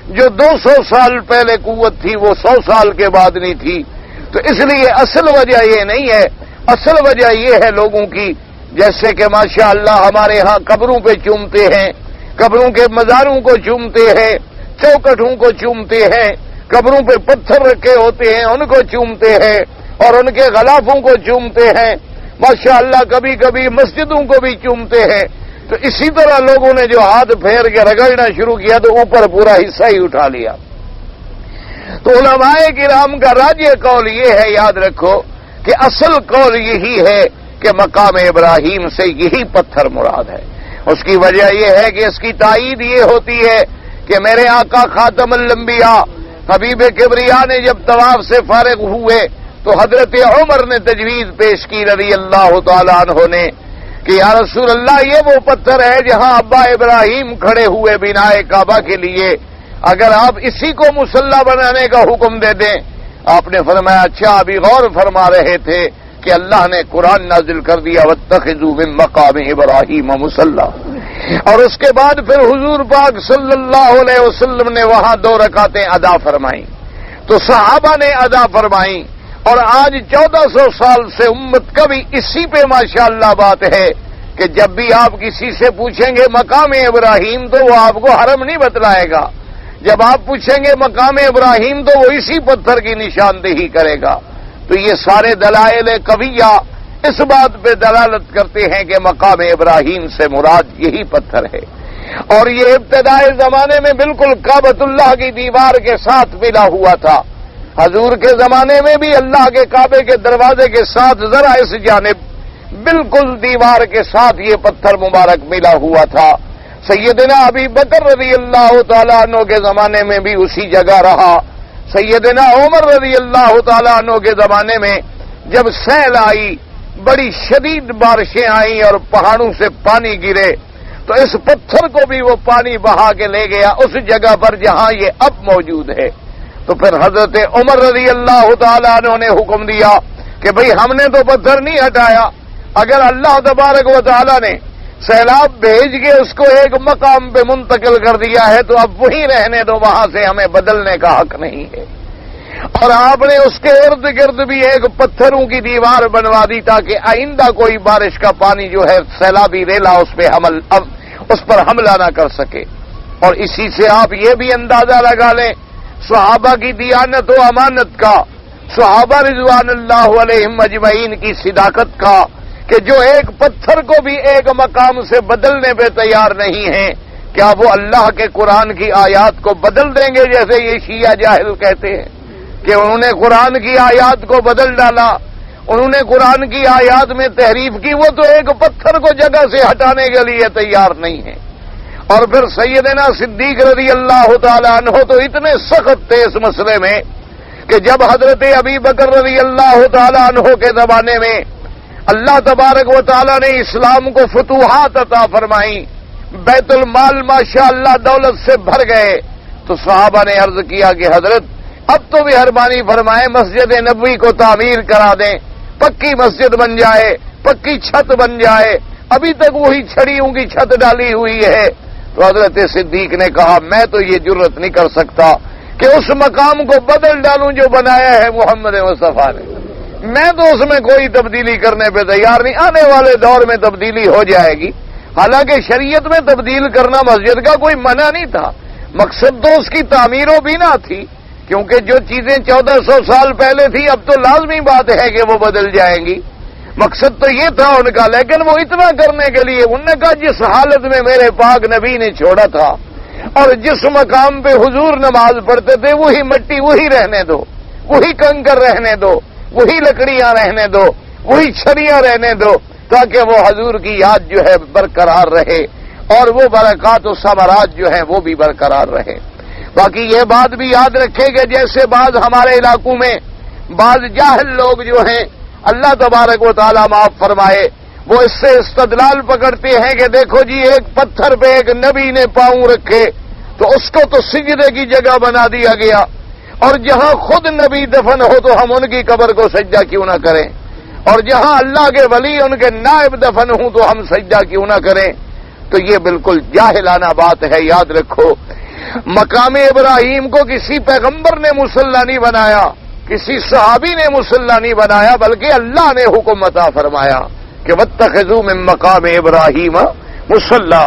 A: جو 200 سال پہلے قوت تھی وہ 100 سال کے بعد نہیں تھی۔ تو اس لیے اصل وجہ یہ نہیں ہے، اصل وجہ یہ ہے لوگوں کی، جیسے کہ ماشاءاللہ ہمارے ہاں قبروں پہ چومتے ہیں، قبروں کے مزاروں کو چومتے ہیں، چوکٹوں کو چومتے ہیں، قبروں پہ پتھر رکھے ہوتے ہیں ان کو چومتے ہیں اور ان کے غلافوں کو چومتے ہیں، ماشاءاللہ کبھی کبھی مسجدوں کو بھی چومتے ہیں۔ تو اسی طرح لوگوں نے جو ہاتھ پھیر کے رگڑنا شروع کیا تو اوپر پورا حصہ ہی اٹھا لیا۔ تو علماء کرام کا راجح قول یہ ہے، یاد رکھو کہ اصل قول یہی ہے کہ مقام ابراہیم سے یہی پتھر مراد ہے۔ اس کی وجہ یہ ہے کہ اس کی تائید یہ ہوتی ہے کہ میرے آقا خاتم الانبیاء حبیب کبریا نے جب طواف سے فارغ ہوئے تو حضرت عمر نے تجویز پیش کی رضی اللہ تعالیٰ عنہ نے کہ یا رسول اللہ یہ وہ پتھر ہے جہاں ابا ابراہیم کھڑے ہوئے بنائے کعبہ کے لیے، اگر آپ اسی کو مصلی بنانے کا حکم دے دیں۔ آپ نے فرمایا اچھا، ابھی غور فرما رہے تھے کہ اللہ نے قرآن نازل کر دیا واتخذوا من مقام ابراہیم مصلی، اور اس کے بعد پھر حضور پاک صلی اللہ علیہ وسلم نے وہاں 2 رکعتیں ادا فرمائیں، تو صحابہ نے ادا فرمائیں، اور آج 1400 سال سے امت کا بھی اسی پہ ماشاءاللہ بات ہے کہ جب بھی آپ کسی سے پوچھیں گے مقام ابراہیم تو وہ آپ کو حرم نہیں بتلائے گا، جب آپ پوچھیں گے مقام ابراہیم تو وہ اسی پتھر کی نشاندہی کرے گا۔ تو یہ سارے دلائل قویہ اس بات پہ دلالت کرتے ہیں کہ مقام ابراہیم سے مراد یہی پتھر ہے، اور یہ ابتدائی زمانے میں بالکل کعبۃ اللہ کی دیوار کے ساتھ ملا ہوا تھا۔ حضور کے زمانے میں بھی اللہ کے کعبے کے دروازے کے ساتھ ذرا اس جانب بالکل دیوار کے ساتھ یہ پتھر مبارک ملا ہوا تھا۔ سیدنا ابی بکر رضی اللہ تعالیٰ عنہ کے زمانے میں بھی اسی جگہ رہا۔ سیدنا عمر رضی اللہ تعالیٰ عنہ کے زمانے میں جب سیل آئی، بڑی شدید بارشیں آئیں اور پہاڑوں سے پانی گرے تو اس پتھر کو بھی وہ پانی بہا کے لے گیا اس جگہ پر جہاں یہ اب موجود ہے۔ تو پھر حضرت عمر رضی اللہ تعالیٰ عنہ نے حکم دیا کہ بھئی ہم نے تو پتھر نہیں ہٹایا، اگر اللہ تبارک و تعالیٰ نے سیلاب بھیج کے اس کو ایک مقام پہ منتقل کر دیا ہے تو اب وہیں رہنے دو، وہاں سے ہمیں بدلنے کا حق نہیں ہے۔ اور آپ نے اس کے ارد گرد بھی ایک پتھروں کی دیوار بنوا دی تاکہ آئندہ کوئی بارش کا پانی جو ہے سیلابی ریلا اس پر حملہ نہ کر سکے۔ اور اسی سے آپ یہ بھی اندازہ لگا لیں صحابہ کی دیانت و امانت کا، صحابہ رضوان اللہ علیہم اجمعین کی صداقت کا، کہ جو ایک پتھر کو بھی ایک مقام سے بدلنے پہ تیار نہیں ہیں، کیا وہ اللہ کے قرآن کی آیات کو بدل دیں گے جیسے یہ شیعہ جاہل کہتے ہیں کہ انہوں نے قرآن کی آیات کو بدل ڈالا، انہوں نے قرآن کی آیات میں تحریف کی؟ وہ تو ایک پتھر کو جگہ سے ہٹانے کے لیے تیار نہیں ہے۔ اور پھر سیدنا صدیق رضی اللہ تعالیٰ عنہ تو اتنے سخت تھے اس مسئلے میں کہ جب حضرت ابی بکر رضی اللہ تعالیٰ عنہ کے زمانے میں اللہ تبارک و تعالیٰ نے اسلام کو فتوحات عطا فرمائیں، بیت المال ماشاءاللہ دولت سے بھر گئے، تو صحابہ نے عرض کیا کہ حضرت اب تو مہربانی فرمائیں مسجد نبوی کو تعمیر کرا دیں، پکی مسجد بن جائے، پکی چھت بن جائے، ابھی تک وہی چھڑیوں کی چھت ڈالی ہوئی ہے۔ تو حضرت صدیق نے کہا میں تو یہ جرت نہیں کر سکتا کہ اس مقام کو بدل ڈالوں جو بنایا ہے محمد مصطفیٰ نے، میں تو اس میں کوئی تبدیلی کرنے پہ تیار نہیں، آنے والے دور میں تبدیلی ہو جائے گی۔ حالانکہ شریعت میں تبدیل کرنا مسجد کا کوئی منع نہیں تھا، مقصد تو اس کی تعمیر و بنا تھی، کیونکہ جو چیزیں 1400 سال پہلے تھی اب تو لازمی بات ہے کہ وہ بدل جائیں گی، مقصد تو یہ تھا ان کا۔ لیکن وہ اتنا کرنے کے لیے انہوں نے کہا جس حالت میں میرے پاک نبی نے چھوڑا تھا اور جس مقام پہ حضور نماز پڑھتے تھے وہی مٹی وہی رہنے دو، وہی کنکر رہنے دو، وہی لکڑیاں رہنے دو، وہی چھڑیاں رہنے دو، تاکہ وہ حضور کی یاد جو ہے برقرار رہے اور وہ برکات و ثمرات جو ہیں وہ بھی برقرار رہے۔ باقی یہ بات بھی یاد رکھے کہ جیسے بعض ہمارے علاقوں میں بعض جاہل لوگ جو ہیں، اللہ تبارک و تعالیٰ معاف فرمائے، وہ اس سے استدلال پکڑتے ہیں کہ دیکھو جی ایک پتھر پہ ایک نبی نے پاؤں رکھے تو اس کو تو سجدے کی جگہ بنا دیا گیا، اور جہاں خود نبی دفن ہو تو ہم ان کی قبر کو سجدہ کیوں نہ کریں، اور جہاں اللہ کے ولی ان کے نائب دفن ہوں تو ہم سجدہ کیوں نہ کریں۔ تو یہ بالکل جاہلانہ بات ہے، یاد رکھو مقام ابراہیم کو کسی پیغمبر نے مصلی نہیں بنایا، کسی صحابی نے مصلی نہیں بنایا، بلکہ اللہ نے حکم عطا فرمایا کہ واتخذوا من مقام ابراہیم مصلی،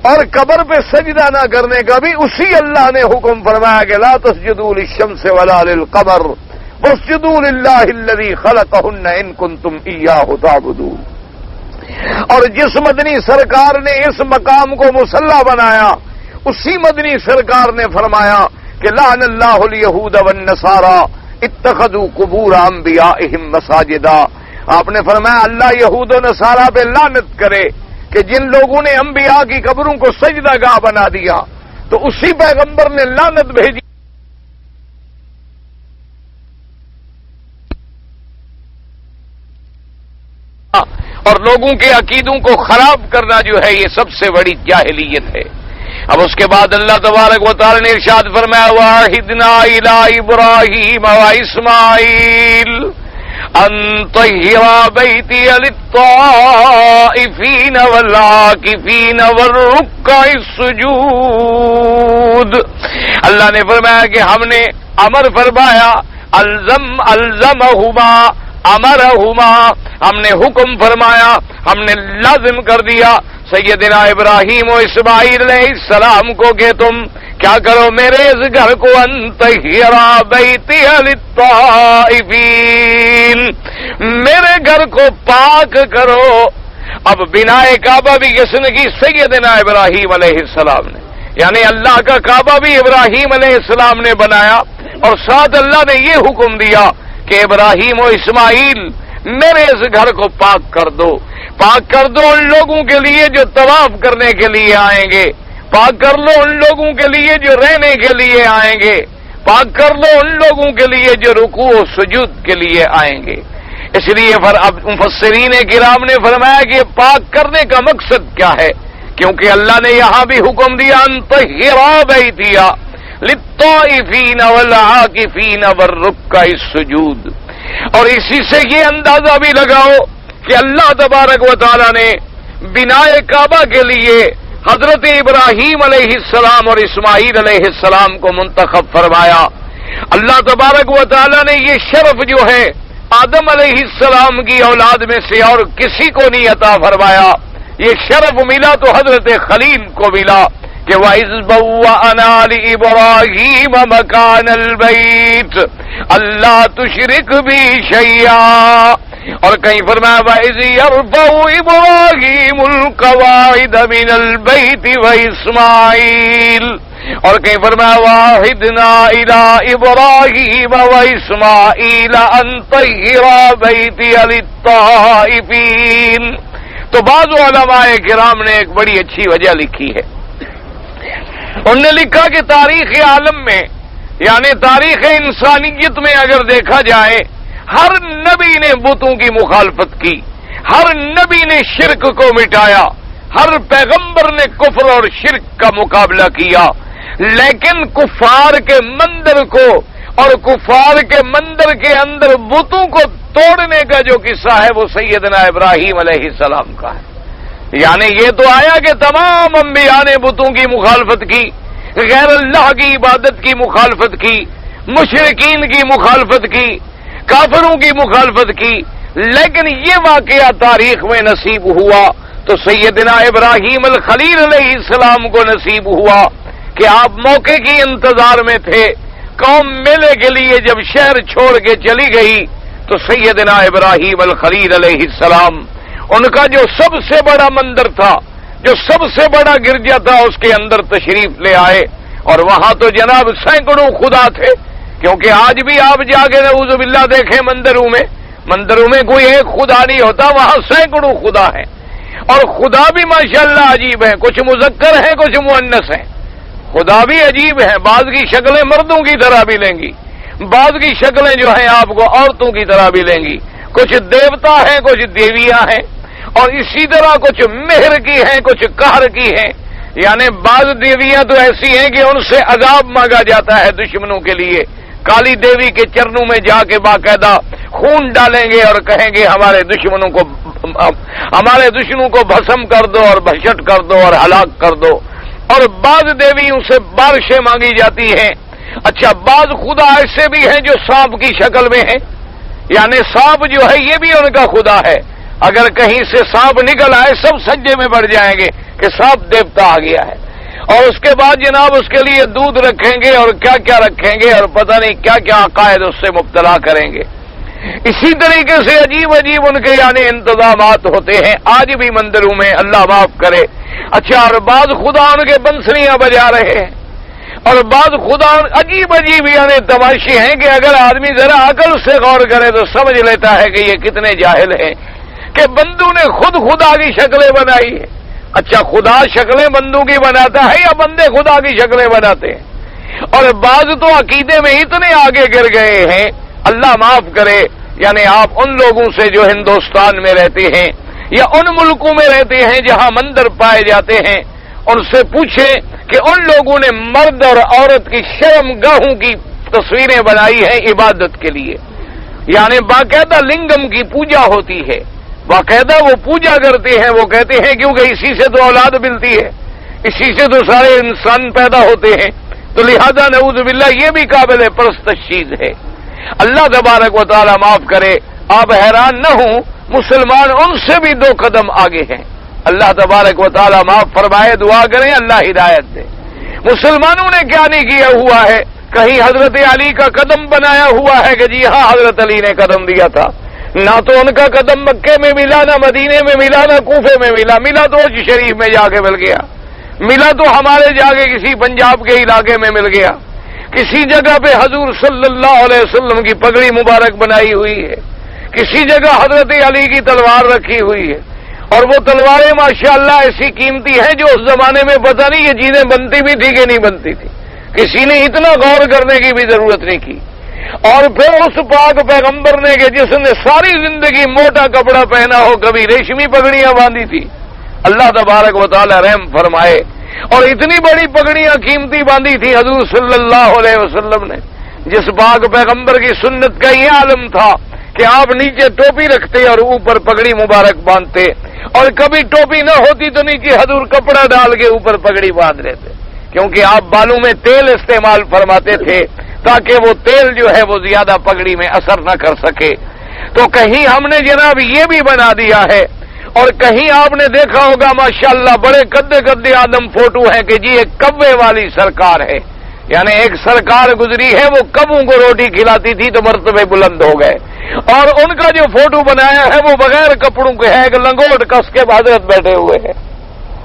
A: اور قبر پہ سجدہ نہ کرنے کا بھی اسی اللہ نے حکم فرمایا کہ لا تسجدوا للشمس ولا للقمر واسجدوا للہ الذی خلقہن ان کنتم ایاہ تعبدون۔ اور جس مدنی سرکار نے اس مقام کو مصلی بنایا، اسی مدنی سرکار نے فرمایا کہ لعن اللہ الیہود والنصارى اتخذوا قبور انبیائہم مساجدا۔ آپ نے فرمایا اللہ یہود و نصارہ پہ لعنت کرے کہ جن لوگوں نے انبیاء کی قبروں کو سجدہ گاہ بنا دیا، تو اسی پیغمبر نے لعنت بھیجی اور لوگوں کے عقیدوں کو خراب کرنا جو ہے یہ سب سے بڑی جاہلیت ہے۔ اب اس کے بعد اللہ تبارک و تعالی نے ارشاد فرمایا وَعَهِدْنَا إِلَىٰ إِبْرَاهِيمَ وَإِسْمَاعِيلَ أَن طَهِّرَا بَيْتِيَ لِلطَّائِفِينَ وَالْعَاكِفِينَ وَالرُّكَّعِ السُّجُودِ۔ اللہ نے فرمایا کہ ہم نے امر فرمایا الزمہما امرہما، ہم نے حکم فرمایا، ہم نے لازم کر دیا سیدنا ابراہیم و اسماعیل علیہ السلام کو کہ تم کیا کرو میرے اس گھر کو انطہرا بیتی للطائفین، میرے گھر کو پاک کرو۔ اب بناء کعبہ بھی کس نے کی؟ سیدنا ابراہیم علیہ السلام نے، یعنی اللہ کا کعبہ بھی ابراہیم علیہ السلام نے بنایا، اور ساتھ اللہ نے یہ حکم دیا کہ ابراہیم و اسماعیل میرے اس گھر کو پاک کر دو، پاک کر دو ان لوگوں کے لیے جو طواف کرنے کے لیے آئیں گے، پاک کر لو ان لوگوں کے لیے جو رہنے کے لیے آئیں گے، پاک کر لو ان لوگوں کے لیے جو رکوع و سجود کے لیے آئیں گے۔ اس لیے اب مفسرین کرام نے فرمایا کہ پاک کرنے کا مقصد کیا ہے، کیونکہ اللہ نے یہاں بھی حکم دیا انطہرا بیتی للطائفین والعاکفین والرکع السجود، اور اسی سے یہ اندازہ بھی لگاؤ کہ اللہ تبارک و تعالی نے بناء کعبہ کے لیے حضرت ابراہیم علیہ السلام اور اسماعیل علیہ السلام کو منتخب فرمایا۔ اللہ تبارک و تعالی نے یہ شرف جو ہے آدم علیہ السلام کی اولاد میں سے اور کسی کو نہیں عطا فرمایا، یہ شرف ملا تو حضرت خلیل کو ملا کہ وَإِذْ بَوَّأْنَا لِإِبْرَاهِيمَ مَكَانَ الْبَيْتِ أَلَّا تُشْرِكْ بِي شَيْئًا، اور کہیں فرمایا وَإِذْ يَرْفَعُ إِبْرَاهِيمُ الْقَوَاعِدَ مِنَ الْبَيْتِ وَإِسْمَاعِيلُ، اور کہیں فرمایا وَعَهِدْنَا إِلَىٰ إِبْرَاهِيمَ وَإِسْمَاعِيلَ أَن طَهِّرَا بَيْتِيَ لِلطَّائِفِينَ۔ تو بعض علماء کرام نے ایک بڑی اچھی وجہ لکھی ہے، انہوں نے لکھا کہ تاریخ عالم میں یعنی تاریخ انسانیت میں اگر دیکھا جائے ہر نبی نے بتوں کی مخالفت کی، ہر نبی نے شرک کو مٹایا، ہر پیغمبر نے کفر اور شرک کا مقابلہ کیا، لیکن کفار کے مندر کو اور کفار کے مندر کے اندر بتوں کو توڑنے کا جو قصہ ہے وہ سیدنا ابراہیم علیہ السلام کا ہے۔ یعنی یہ تو آیا کہ تمام انبیاء نے بتوں کی مخالفت کی، غیر اللہ کی عبادت کی مخالفت کی، مشرکین کی مخالفت کی، کافروں کی مخالفت کی، لیکن یہ واقعہ تاریخ میں نصیب ہوا تو سیدنا ابراہیم الخلیل علیہ السلام کو نصیب ہوا کہ آپ موقع کی انتظار میں تھے، قوم میلے کے لیے جب شہر چھوڑ کے چلی گئی تو سیدنا ابراہیم الخلیل علیہ السلام ان کا جو سب سے بڑا مندر تھا، جو سب سے بڑا گرجا تھا اس کے اندر تشریف لے آئے، اور وہاں تو جناب سینکڑوں خدا تھے، کیونکہ آج بھی آپ جا کے نعوذ باللہ دیکھیں مندروں میں کوئی ایک خدا نہیں ہوتا، وہاں سینکڑوں خدا ہیں، اور خدا بھی ماشاءاللہ عجیب ہیں، کچھ مذکر ہیں کچھ مؤنث ہیں، خدا بھی عجیب ہیں، بعض کی شکلیں مردوں کی طرح بھی لیں گی، بعض کی شکلیں جو ہیں آپ کو عورتوں کی طرح بھی لیں گی، کچھ دیوتا ہیں کچھ دیویاں ہیں، اور اسی طرح کچھ مہر کی ہیں کچھ قہر کی ہیں، یعنی بعض دیویاں تو ایسی ہیں کہ ان سے عذاب مانگا جاتا ہے دشمنوں کے لیے، کالی دیوی کے چرنوں میں جا کے باقاعدہ خون ڈالیں گے اور کہیں گے ہمارے دشمنوں کو بھسم کر دو اور بھشٹ کر دو اور ہلاک کر دو، اور بعض دیویوں سے بارشیں مانگی جاتی ہیں۔ اچھا، بعض خدا ایسے بھی ہیں جو سانپ کی شکل میں ہیں، یعنی سانپ جو ہے یہ بھی ان کا خدا ہے، اگر کہیں سے سانپ نکل آئے سب سجدے میں بڑھ جائیں گے کہ سانپ دیوتا آ گیا ہے، اور اس کے بعد جناب اس کے لیے دودھ رکھیں گے اور کیا کیا رکھیں گے اور پتہ نہیں کیا کیا عقائد اس سے مبتلا کریں گے۔ اسی طریقے سے عجیب عجیب ان کے یعنی انتظامات ہوتے ہیں آج بھی مندروں میں، اللہ معاف کرے۔ اچھا، اور بعض خدا ان کے بنسریاں بجا رہے ہیں، اور بعض خدا عجیب عجیب یعنی تماشے ہیں کہ اگر آدمی ذرا عقل سے غور کرے تو سمجھ لیتا ہے کہ یہ کتنے جاہل ہیں کہ بندوں نے خود خدا کی شکلیں بنائی ہیں۔ اچھا، خدا شکلیں بندوں کی بناتا ہے یا بندے خدا کی شکلیں بناتے ہیں؟ اور بعض تو عقیدے میں اتنے آگے گر گئے ہیں، اللہ معاف کرے، یعنی آپ ان لوگوں سے جو ہندوستان میں رہتے ہیں یا ان ملکوں میں رہتے ہیں جہاں مندر پائے جاتے ہیں، ان سے پوچھیں کہ ان لوگوں نے مرد اور عورت کی شرم گاہوں کی تصویریں بنائی ہیں عبادت کے لیے، یعنی باقاعدہ لنگم کی پوجا ہوتی ہے، باقاعدہ وہ پوجا کرتے ہیں، وہ کہتے ہیں کیونکہ اسی سے تو اولاد ملتی ہے، اسی سے تو سارے انسان پیدا ہوتے ہیں، تو لہذا نعوذ باللہ یہ بھی قابل پرستش چیز ہے۔ اللہ تبارک و تعالی معاف کرے، آپ حیران نہ ہوں، مسلمان ان سے بھی 2 قدم آگے ہیں۔ اللہ تبارک و تعالی معاف فرمائے، دعا کریں اللہ ہدایت دے۔ مسلمانوں نے کیا نہیں کیا ہوا ہے؟ کہیں حضرت علی کا قدم بنایا ہوا ہے کہ جی ہاں حضرت علی نے قدم دیا تھا، نہ تو ان کا قدم مکے میں ملا، نہ مدینے میں ملا، نہ کوفے میں ملا تو حج شریف میں جا کے مل گیا، ملا تو ہمارے جا کے کسی پنجاب کے علاقے میں مل گیا، کسی جگہ پہ حضور صلی اللہ علیہ وسلم کی پگڑی مبارک بنائی ہوئی ہے، کسی جگہ حضرت علی کی تلوار رکھی ہوئی ہے، اور وہ تلواریں ماشاءاللہ ایسی قیمتی ہیں جو اس زمانے میں پتہ نہیں یہ چیزیں بنتی بھی تھی کہ نہیں بنتی تھی، کسی نے اتنا غور کرنے کی بھی ضرورت نہیں کی۔ اور پھر اس پاک پیغمبر نے کہ جس نے ساری زندگی موٹا کپڑا پہنا ہو، کبھی ریشمی پگڑیاں باندھی تھی، اللہ تبارک و تعالی رحم فرمائے، اور اتنی بڑی پگڑیاں قیمتی باندھی تھی حضور صلی اللہ علیہ وسلم نے، جس پاک پیغمبر کی سنت کا یہ عالم تھا کہ آپ نیچے ٹوپی رکھتے اور اوپر پگڑی مبارک باندھتے، اور کبھی ٹوپی نہ ہوتی تو نیچے حضور کپڑا ڈال کے اوپر پگڑی باندھ لیتے، کیونکہ آپ بالوں میں تیل استعمال فرماتے تھے تاکہ وہ تیل جو ہے وہ زیادہ پگڑی میں اثر نہ کر سکے۔ تو کہیں ہم نے جناب یہ بھی بنا دیا ہے، اور کہیں آپ نے دیکھا ہوگا ماشاءاللہ بڑے قد آدم فوٹو ہیں کہ جی ایک کبے والی سرکار ہے، یعنی ایک سرکار گزری ہے وہ کبوں کو روٹی کھلاتی تھی تو مرتبے بلند ہو گئے، اور ان کا جو فوٹو بنایا ہے وہ بغیر کپڑوں کے ہے، ایک لنگوٹ کس کے حضرت بیٹھے ہوئے ہیں،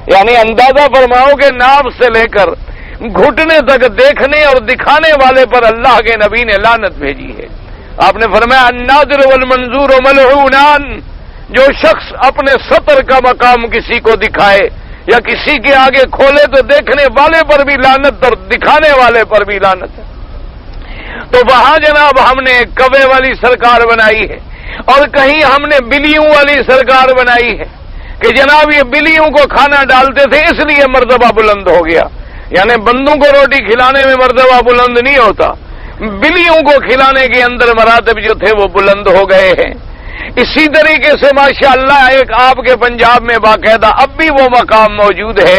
A: یعنی اندازہ فرماؤ کہ ناف سے لے کر گھٹنے تک دیکھنے اور دکھانے والے پر اللہ کے نبی نے لعنت بھیجی ہے۔ آپ نے فرمایا الناظر والمنظور ملعونان، جو شخص اپنے سطر کا مقام کسی کو دکھائے یا کسی کے آگے کھولے تو دیکھنے والے پر بھی لعنت اور دکھانے والے پر بھی لعنت ہے۔ تو وہاں جناب ہم نے کوے والی سرکار بنائی ہے، اور کہیں ہم نے بلیوں والی سرکار بنائی ہے کہ جناب یہ بلیوں کو کھانا ڈالتے تھے اس لیے مرتبہ بلند ہو گیا، یعنی بندوں کو روٹی کھلانے میں مرتبہ بلند نہیں ہوتا، بلیوں کو کھلانے کے اندر مراتب جو تھے وہ بلند ہو گئے ہیں۔ اسی طریقے سے ماشاءاللہ ایک آپ کے پنجاب میں باقاعدہ اب بھی وہ مقام موجود ہے،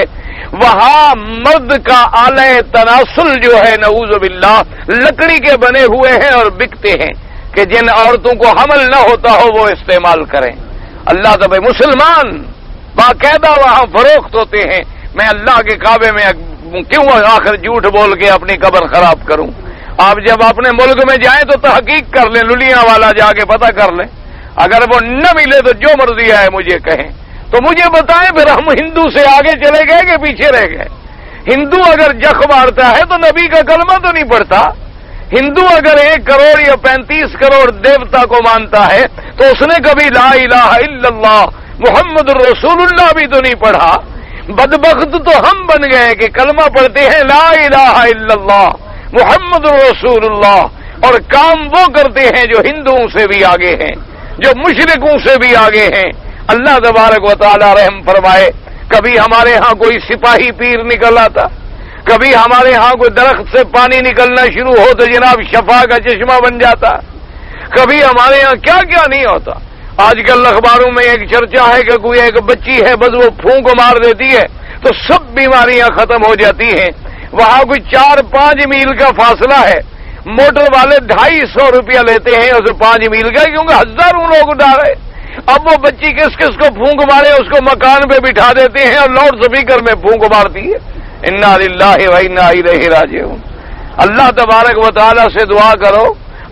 A: وہاں مرد کا آلہ تناسل جو ہے نعوذ باللہ لکڑی کے بنے ہوئے ہیں اور بکتے ہیں کہ جن عورتوں کو حمل نہ ہوتا ہو وہ استعمال کریں۔ اللہ تبارک، مسلمان باقاعدہ وہاں فروخت ہوتے ہیں۔ میں اللہ کے کعبے میں کیوں آخر جھوٹ بول کے اپنی قبر خراب کروں؟ آپ جب اپنے ملک میں جائیں تو تحقیق کر لیں، للیاں والا جا کے پتہ کر لیں، اگر وہ نہ ملے تو جو مرضی ہے مجھے کہیں، تو مجھے بتائیں پھر ہم ہندو سے آگے چلے گئے کہ پیچھے رہ گئے؟ ہندو اگر جخ مارتا ہے تو نبی کا کلمہ تو نہیں پڑھتا. ہندو اگر 1 کروڑ یا 35 کروڑ دیوتا کو مانتا ہے تو اس نے کبھی لا الہ الا اللہ محمد رسول اللہ بھی تو نہیں پڑھا. بدبخت تو ہم بن گئے کہ کلمہ پڑھتے ہیں لا الہ الا اللہ محمد رسول اللہ، اور کام وہ کرتے ہیں جو ہندوؤں سے بھی آگے ہیں، جو مشرکوں سے بھی آگے ہیں. اللہ تبارک و تعالی رحم فرمائے. کبھی ہمارے ہاں کوئی سپاہی پیر نکل آتا، کبھی ہمارے ہاں کوئی درخت سے پانی نکلنا شروع ہو تو جناب شفا کا چشمہ بن جاتا. کبھی ہمارے ہاں کیا کیا نہیں ہوتا. آج کل اخباروں میں ایک چرچا ہے کہ کوئی ایک بچی ہے بس وہ پھونک مار دیتی ہے تو سب بیماریاں ختم ہو جاتی ہیں. وہاں کوئی 4-5 میل کا فاصلہ ہے، موٹر والے 250 روپیہ لیتے ہیں اس 5 میل کا، کیونکہ ہزاروں لوگ ڈالے. اب وہ بچی کس کس کو پھونک مارے اس کو مکان پہ بٹھا دیتے ہیں اور لاؤڈ اسپیکر میں پھونک مارتی ہے. انا للہ و انا الیہ راجعون. اللہ تبارک و تعالیٰ سے دعا کرو،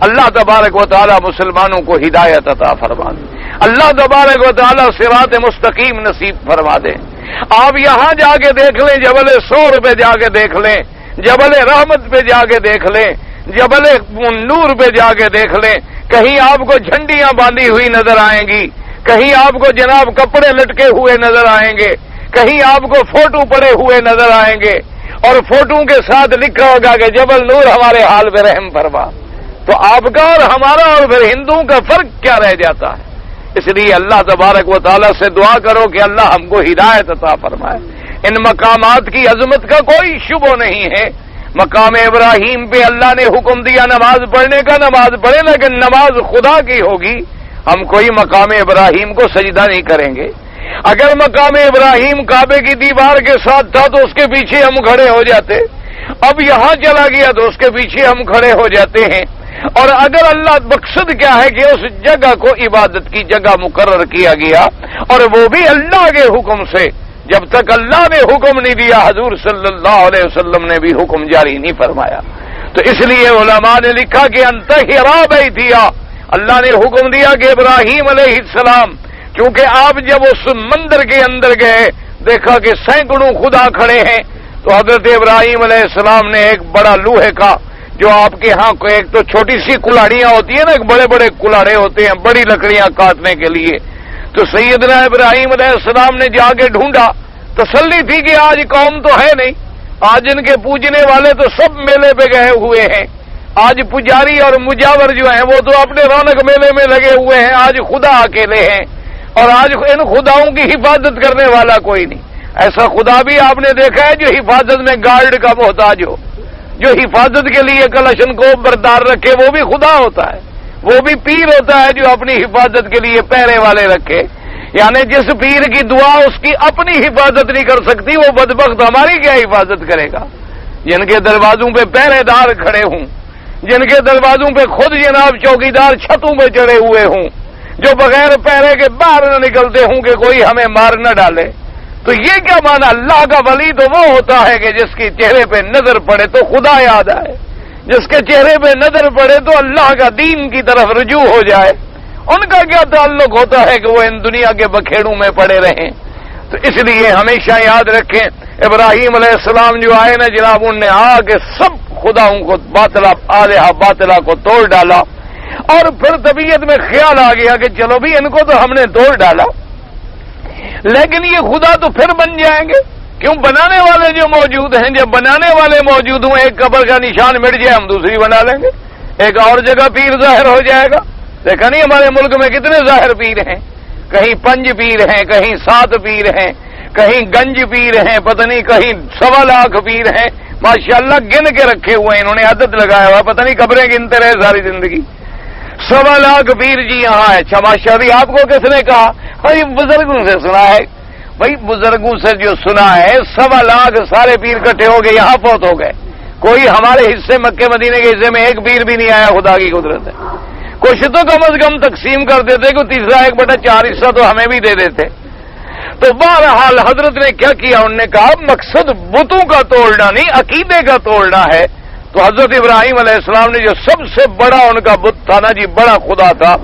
A: اللہ تبارک و تعالیٰ مسلمانوں کو ہدایت عطا فرما دے، اللہ تبارک و تعالیٰ صراط مستقیم نصیب فرما دے. آپ یہاں جا کے دیکھ لیں، جبل سور پہ جا کے دیکھ لیں، جبل رحمت پہ جا کے دیکھ لیں، جبل نور پہ جا کے دیکھ لیں، کہیں آپ کو جھنڈیاں باندھی ہوئی نظر آئیں گی، کہیں آپ کو جناب کپڑے لٹکے ہوئے نظر آئیں گے، کہیں آپ کو فوٹو پڑے ہوئے نظر آئیں گے، اور فوٹو کے ساتھ لکھا ہوگا کہ جبل نور ہمارے حال پہ رحم فرما. تو آپ کا اور ہمارا اور پھر ہندوؤں کا فرق کیا رہ جاتا ہے؟ اس لیے اللہ تبارک و تعالیٰ سے دعا کرو کہ اللہ ہم کو ہدایت عطا فرمائے. ان مقامات کی عظمت کا کوئی شبہ نہیں ہے. مقام ابراہیم پہ اللہ نے حکم دیا نماز پڑھنے کا، نماز پڑھے، لیکن نماز خدا کی ہوگی. ہم کوئی مقام ابراہیم کو سجدہ نہیں کریں گے. اگر مقام ابراہیم کعبے کی دیوار کے ساتھ تھا تو اس کے پیچھے ہم کھڑے ہو جاتے. اب یہاں چلا گیا تو اس کے پیچھے ہم کھڑے ہو جاتے ہیں. اور اگر اللہ مقصد کیا ہے کہ اس جگہ کو عبادت کی جگہ مقرر کیا گیا، اور وہ بھی اللہ کے حکم سے. جب تک اللہ نے حکم نہیں دیا حضور صلی اللہ علیہ وسلم نے بھی حکم جاری نہیں فرمایا. تو اس لیے علماء نے لکھا کہ انتہرا بیتیا، اللہ نے حکم دیا کہ ابراہیم علیہ السلام، کیونکہ آپ جب اس مندر کے اندر گئے دیکھا کہ سینکڑوں خدا کھڑے ہیں، تو حضرت ابراہیم علیہ السلام نے ایک بڑا لوہے کا، جو آپ کے ہاں کو ایک تو چھوٹی سی کلاڑیاں ہوتی ہیں نا، ایک بڑے بڑے کلاڑے ہوتے ہیں بڑی لکڑیاں کاٹنے کے لیے، تو سیدنا ابراہیم علیہ السلام نے جا کے ڈھونڈا. تسلی تھی کہ آج قوم تو ہے نہیں، آج ان کے پوجنے والے تو سب میلے پہ گئے ہوئے ہیں، آج پجاری اور مجاور جو ہیں وہ تو اپنے رونق میلے میں لگے ہوئے ہیں، آج خدا اکیلے ہیں، اور آج ان خداؤں کی حفاظت کرنے والا کوئی نہیں. ایسا خدا بھی آپ نے دیکھا ہے جو حفاظت میں گارڈ کا محتاج ہو، جو حفاظت کے لیے کلشن کو بردار رکھے، وہ بھی خدا ہوتا ہے. وہ بھی پیر ہوتا ہے جو اپنی حفاظت کے لیے پہرے والے رکھے. یعنی جس پیر کی دعا اس کی اپنی حفاظت نہیں کر سکتی، وہ بدبخت ہماری کیا حفاظت کرے گا؟ جن کے دروازوں پہ پہرے دار کھڑے ہوں، جن کے دروازوں پہ خود جناب چوکیدار چھتوں پہ چڑھے ہوئے ہوں، جو بغیر پہرے کے باہر نہ نکلتے ہوں کہ کوئی ہمیں مار نہ ڈالے. تو یہ کیا مانا؟ اللہ کا ولی تو وہ ہوتا ہے کہ جس کے چہرے پہ نظر پڑے تو خدا یاد آئے، جس کے چہرے پہ نظر پڑے تو اللہ کا دین کی طرف رجوع ہو جائے. ان کا کیا تعلق ہوتا ہے کہ وہ ان دنیا کے بکھیڑوں میں پڑے رہیں؟ تو اس لیے ہمیشہ یاد رکھیں، ابراہیم علیہ السلام جو آئے نا جناب، انہوں نے آ کے سب خداؤں کو آلہہ باطلہ کو توڑ ڈالا. اور پھر طبیعت میں خیال آ گیا کہ چلو بھی ان کو تو ہم نے توڑ ڈالا، لیکن یہ خدا تو پھر بن جائیں گے. کیوں؟ بنانے والے جو موجود ہیں، جب بنانے والے موجود ہوں، ایک قبر کا نشان مٹ جائے ہم دوسری بنا لیں گے، ایک اور جگہ پیر ظاہر ہو جائے گا. دیکھا نہیں ہمارے ملک میں کتنے ظاہر پیر ہیں؟ کہیں 5 پیر ہیں، کہیں 7 پیر ہیں، کہیں گنج پیر ہیں، پتہ نہیں کہیں 1.25 لاکھ پیر ہیں. ماشاءاللہ گن کے رکھے ہوئے ہیں، انہوں نے عدد لگایا ہوا، پتہ نہیں قبریں گنتے رہے ساری زندگی. 1.25 لاکھ پیر جی یہاں ہے. اچھا ماشاءاللہ، آپ کو کس نے کہا؟ بھائی بزرگوں سے سنا ہے. بھائی بزرگوں سے جو سنا ہے، 1.25 لاکھ سارے پیر اکٹھے ہو گئے، یہاں فوت ہو گئے. کوئی ہمارے حصے مکے مدینے کے حصے میں ایک پیر بھی نہیں آیا. خدا کی قدرت ہے. کچھ تو کم از کم تقسیم کر دیتے کہ تیسرا 1/4 حصہ تو ہمیں بھی دے دیتے. تو بہرحال حضرت نے کیا کیا؟ انہوں نے کہا مقصد بتوں کا توڑنا نہیں، عقیدے کا توڑنا ہے. تو حضرت ابراہیم علیہ السلام نے جو سب سے بڑا ان کا بت تھا نا جی، بڑا خدا تھا،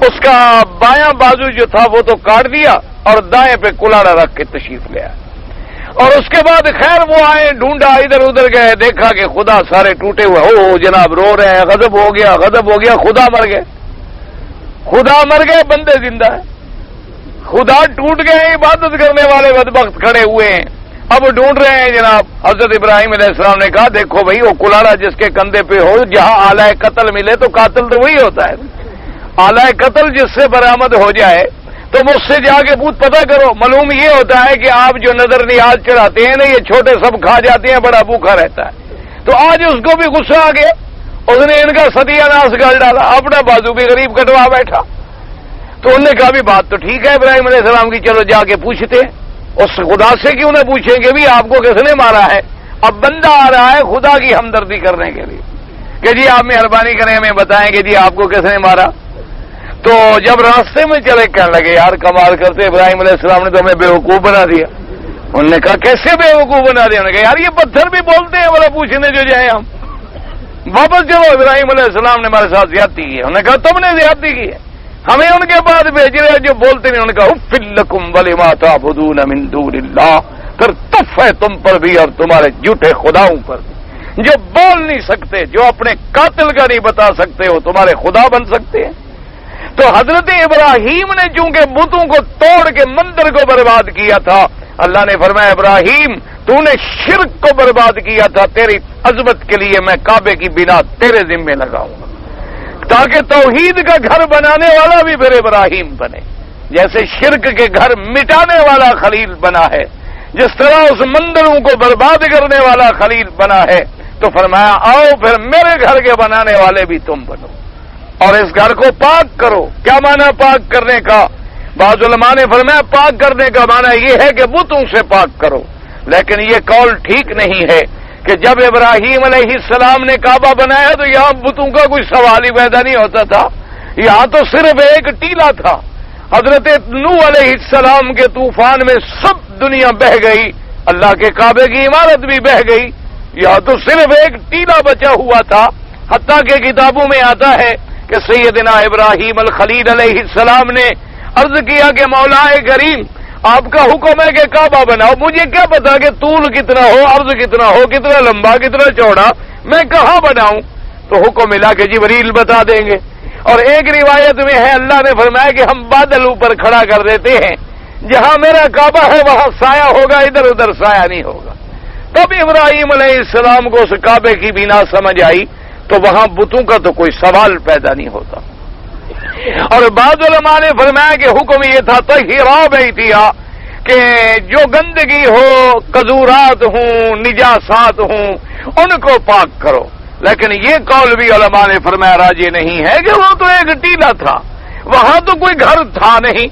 A: اس کا بایاں بازو جو تھا وہ تو کاٹ دیا، اور دائیں پہ کلاڑا رکھ کے تشریف لے آئے. اور اس کے بعد خیر وہ آئے, ڈھونڈا, ادھر ادھر گئے, دیکھا کہ خدا سارے ٹوٹے ہوئے. او جناب رو رہے ہیں, غضب ہو گیا, غضب ہو گیا, خدا مر گئے, خدا مر گئے, بندے زندہ ہیں. خدا ٹوٹ گئے, عبادت کرنے والے بدبخت کھڑے ہوئے ہیں. اب ڈھونڈ رہے ہیں جناب. حضرت ابراہیم علیہ السلام نے کہا دیکھو بھائی وہ کلاڑا جس کے کندھے پہ ہو, جہاں آلہ قتل ملے تو قاتل تو وہی ہوتا ہے. آلہ قتل جس سے برآمد ہو جائے تو مجھ سے جا کے پوچھ پتہ کرو. معلوم یہ ہوتا ہے کہ آپ جو نظر نیاز چڑھاتے ہیں نا, یہ چھوٹے سب کھا جاتے ہیں, بڑا بھوکا رہتا ہے. تو آج اس کو بھی غصہ آ گیا, اس نے ان کا ستیہ ناش گال ڈالا, اپنا بازو بھی غریب کٹوا بیٹھا. تو انہوں نے کہا بھی بات تو ٹھیک ہے ابراہیم علیہ السلام کی, چلو جا کے پوچھتے ہیں. اس خدا سے کیوں نہ پوچھیں گے بھی آپ کو کس نے مارا ہے. اب بندہ آ رہا ہے خدا کی ہمدردی کرنے کے لیے کہ جی آپ مہربانی کریں, ہمیں بتائیں کہ جی آپ کو کس نے مارا. تو جب راستے میں چلے کہنے لگے یار کمال کرتے, ابراہیم علیہ السلام نے تو ہمیں بیوقوف بنا دیا. انہوں نے کہا کیسے بیوقوف بنا دیا. انہوں نے کہا یار یہ پتھر بھی بولتے ہیں, بڑا پوچھنے جو جائیں ہم. واپس چلو, ابراہیم علیہ السلام نے ہمارے ساتھ زیادتی کی ہے. انہوں نے کہا تم نے زیادتی کی ہے, ہمیں ان کے بعد بھیج رہے جو بولتے نہیں. انہوں نے کہا اف لکم ولما تعبدون من دون اللہ, پھر تف ہے تم پر بھی اور تمہارے جھوٹے خداؤں پر بھی. جو بول نہیں سکتے, جو اپنے قاتل کا نہیں بتا سکتے, وہ تمہارے خدا بن سکتے ہیں. تو حضرت ابراہیم نے چونکہ بتوں کو توڑ کے مندر کو برباد کیا تھا, اللہ نے فرمایا ابراہیم تو نے شرک کو برباد کیا تھا, تیری عظمت کے لیے میں کعبے کی بنا تیرے ذمے لگاؤں گا تاکہ توحید کا گھر بنانے والا بھی پھر ابراہیم بنے. جیسے شرک کے گھر مٹانے والا خلیل بنا ہے, جس طرح اس مندروں کو برباد کرنے والا خلیل بنا ہے, تو فرمایا آؤ پھر میرے گھر کے بنانے والے بھی تم بنو اور اس گھر کو پاک کرو. کیا معنی پاک کرنے کا؟ بعض علماء نے فرمایا پاک کرنے کا معنی یہ ہے کہ بتوں سے پاک کرو, لیکن یہ قول ٹھیک نہیں ہے کہ جب ابراہیم علیہ السلام نے کعبہ بنایا تو یہاں بتوں کا کوئی سوال ہی پیدا نہیں ہوتا تھا. یہاں تو صرف ایک ٹیلا تھا. حضرت نوح علیہ السلام کے طوفان میں سب دنیا بہہ گئی, اللہ کے کعبے کی عمارت بھی بہہ گئی. یہاں تو صرف ایک ٹیلا بچا ہوا تھا. حتیٰ کہ کتابوں میں آتا ہے کہ سیدنا ابراہیم الخلیل علیہ السلام نے عرض کیا کہ مولا کریم آپ کا حکم ہے کہ کعبہ بناؤ, مجھے کیا پتا کہ طول کتنا ہو, عرض کتنا ہو, کتنا لمبا, کتنا چوڑا, میں کہاں بناؤں. تو حکم ملا کہ جبریل بتا دیں گے. اور ایک روایت میں ہے اللہ نے فرمایا کہ ہم بادل اوپر کھڑا کر دیتے ہیں, جہاں میرا کعبہ ہے وہاں سایہ ہوگا, ادھر ادھر سایہ نہیں ہوگا. تب ابراہیم علیہ السلام کو اس کعبے کی بنا سمجھ آئی, تو وہاں بتوں کا تو کوئی سوال پیدا نہیں ہوتا. اور بعض علماء نے فرمایا کہ حکم یہ تھا طہرا بیتیا, کہ جو گندگی ہو, قذورات ہوں, نجاسات ہوں, ان کو پاک کرو. لیکن یہ قول بھی علماء نے فرمایا راجی نہیں ہے کہ وہ تو ایک ٹیلا تھا, وہاں تو کوئی گھر تھا نہیں.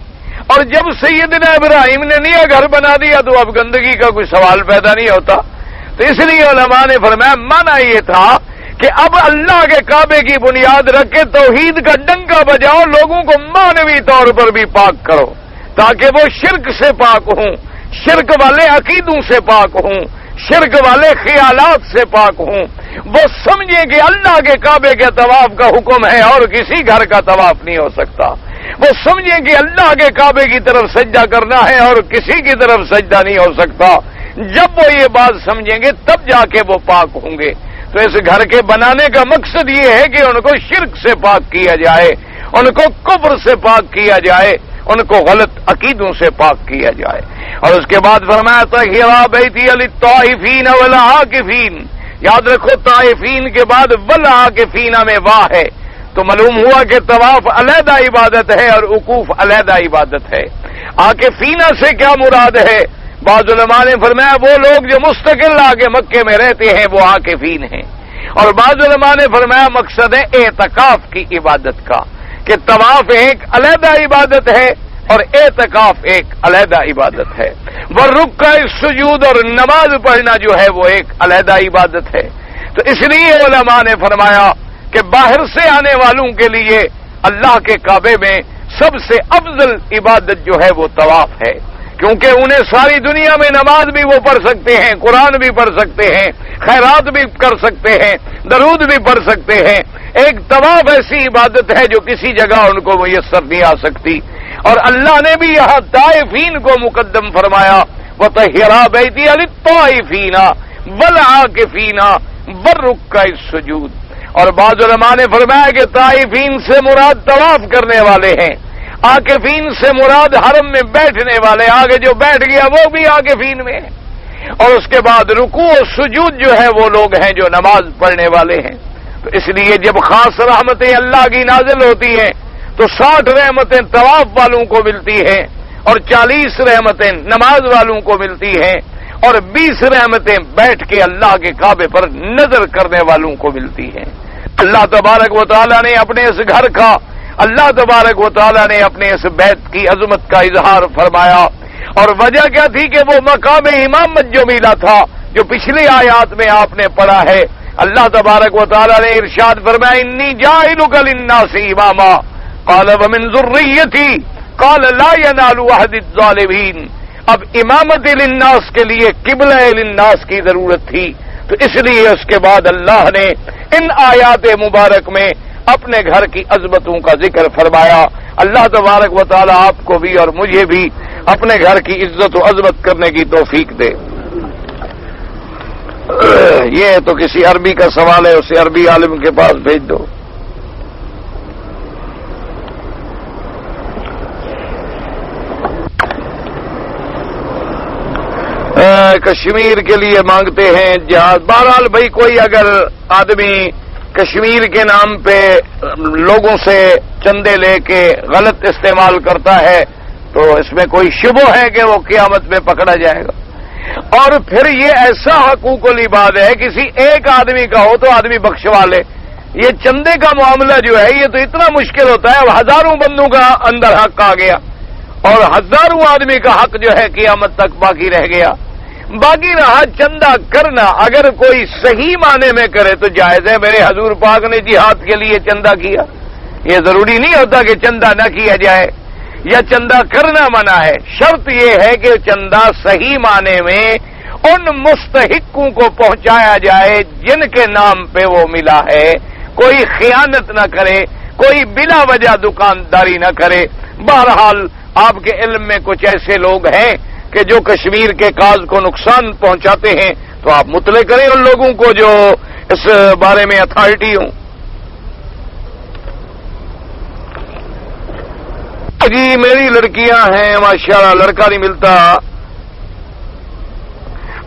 A: اور جب سیدنا ابراہیم نے نیا گھر بنا دیا تو اب گندگی کا کوئی سوال پیدا نہیں ہوتا. تو اس لیے علماء نے فرمایا معنی یہ تھا کہ اب اللہ کے کعبے کی بنیاد رکھ کے توحید کا ڈنکا بجاؤ, لوگوں کو معنوی طور پر بھی پاک کرو تاکہ وہ شرک سے پاک ہوں, شرک والے عقیدوں سے پاک ہوں, شرک والے خیالات سے پاک ہوں. وہ سمجھیں کہ اللہ کے کعبے کے طواف کا حکم ہے اور کسی گھر کا طواف نہیں ہو سکتا. وہ سمجھیں کہ اللہ کے کعبے کی طرف سجدہ کرنا ہے اور کسی کی طرف سجدہ نہیں ہو سکتا. جب وہ یہ بات سمجھیں گے تب جا کے وہ پاک ہوں گے. تو اس گھر کے بنانے کا مقصد یہ ہے کہ ان کو شرک سے پاک کیا جائے, ان کو کفر سے پاک کیا جائے, ان کو غلط عقیدوں سے پاک کیا جائے. اور اس کے بعد فرمایا طہرا بیتی للطائفین والعاکفین. یاد رکھو طائفین کے بعد والعاکفین میں واہ ہے, تو معلوم ہوا کہ طواف علیحدہ عبادت ہے اور وقوف علیحدہ عبادت ہے. عاکفین سے کیا مراد ہے؟ بعض علماء نے فرمایا وہ لوگ جو مستقل آ کے مکے میں رہتے ہیں وہ عاکفین ہیں. اور بعض علماء نے فرمایا مقصد ہے اعتکاف کی عبادت کا, کہ طواف ایک علیحدہ عبادت ہے اور اعتکاف ایک علیحدہ عبادت ہے. والرکوع السجود, اور نماز پڑھنا جو ہے وہ ایک علیحدہ عبادت ہے. تو اس لیے علماء نے فرمایا کہ باہر سے آنے والوں کے لیے اللہ کے کعبے میں سب سے افضل عبادت جو ہے وہ طواف ہے, کیونکہ انہیں ساری دنیا میں نماز بھی وہ پڑھ سکتے ہیں, قرآن بھی پڑھ سکتے ہیں, خیرات بھی کر سکتے ہیں, درود بھی پڑھ سکتے ہیں. ایک طواف ایسی عبادت ہے جو کسی جگہ ان کو میسر نہیں آ سکتی. اور اللہ نے بھی یہاں طائفین کو مقدم فرمایا، وَطَهِّرَا بَيْتِيَ لِلطَّائِفِينَ وَالْعَاكِفِينَ وَالرُّكَّعِ السُّجُودِ۔ اور بعض علماء نے فرمایا کہ طائفین سے مراد طواف کرنے والے ہیں، عاکفین سے مراد حرم میں بیٹھنے والے، آگے جو بیٹھ گیا وہ بھی عاکفین میں ہے، اور اس کے بعد رکوع و سجود جو ہے وہ لوگ ہیں جو نماز پڑھنے والے ہیں۔ تو اس لیے جب خاص رحمتیں اللہ کی نازل ہوتی ہیں تو 60 رحمتیں طواف والوں کو ملتی ہیں، اور 40 رحمتیں نماز والوں کو ملتی ہیں، اور 20 رحمتیں بیٹھ کے اللہ کے کعبے پر نظر کرنے والوں کو ملتی ہیں۔ اللہ تبارک و تعالیٰ نے اپنے اس گھر کا، اللہ تبارک و تعالیٰ نے اپنے اس بیت کی عظمت کا اظہار فرمایا، اور وجہ کیا تھی کہ وہ مقام امامت جو ملا تھا، جو پچھلی آیات میں آپ نے پڑھا ہے، اللہ تبارک و تعالیٰ نے ارشاد فرمایا انی جاعلک للناس اماما قال ومن ذریتی قال لا ینال عہد الظالمین۔ اب امامت للناس کے لیے قبلہ للناس کی ضرورت تھی، تو اس لیے اس کے بعد اللہ نے ان آیات مبارک میں اپنے گھر کی عظمتوں کا ذکر فرمایا۔ اللہ تبارک و تعالی آپ کو بھی اور مجھے بھی اپنے گھر کی عزت و عظمت کرنے کی توفیق دے۔ یہ تو کسی عربی کا سوال ہے، اسے عربی عالم کے پاس بھیج دو۔ کشمیر کے لیے مانگتے ہیں جہاز۔ بہرحال بھائی کوئی اگر آدمی کشمیر کے نام پہ لوگوں سے چندے لے کے غلط استعمال کرتا ہے تو اس میں کوئی شبہ ہے کہ وہ قیامت میں پکڑا جائے گا۔ اور پھر یہ ایسا حقوق العباد ہے، کسی ایک آدمی کا ہو تو آدمی بخشوا لے۔ یہ چندے کا معاملہ جو ہے یہ تو اتنا مشکل ہوتا ہے، ہزاروں بندوں کا اندر حق آ گیا اور ہزاروں آدمی کا حق جو ہے قیامت تک باقی رہ گیا۔ باقی رہا چندہ کرنا، اگر کوئی صحیح معنی میں کرے تو جائز ہے۔ میرے حضور پاک نے جہاد کے لیے چندہ کیا، یہ ضروری نہیں ہوتا کہ چندہ نہ کیا جائے یا چندہ کرنا منع ہے۔ شرط یہ ہے کہ چندہ صحیح معنی میں ان مستحقوں کو پہنچایا جائے جن کے نام پہ وہ ملا ہے، کوئی خیانت نہ کرے، کوئی بلا وجہ دکانداری نہ کرے۔ بہرحال آپ کے علم میں کچھ ایسے لوگ ہیں کہ جو کشمیر کے کاز کو نقصان پہنچاتے ہیں، تو آپ مطلع کریں ان لوگوں کو جو اس بارے میں اتھارٹی ہوں۔ جی میری لڑکیاں ہیں ماشاءاللہ، لڑکا نہیں ملتا،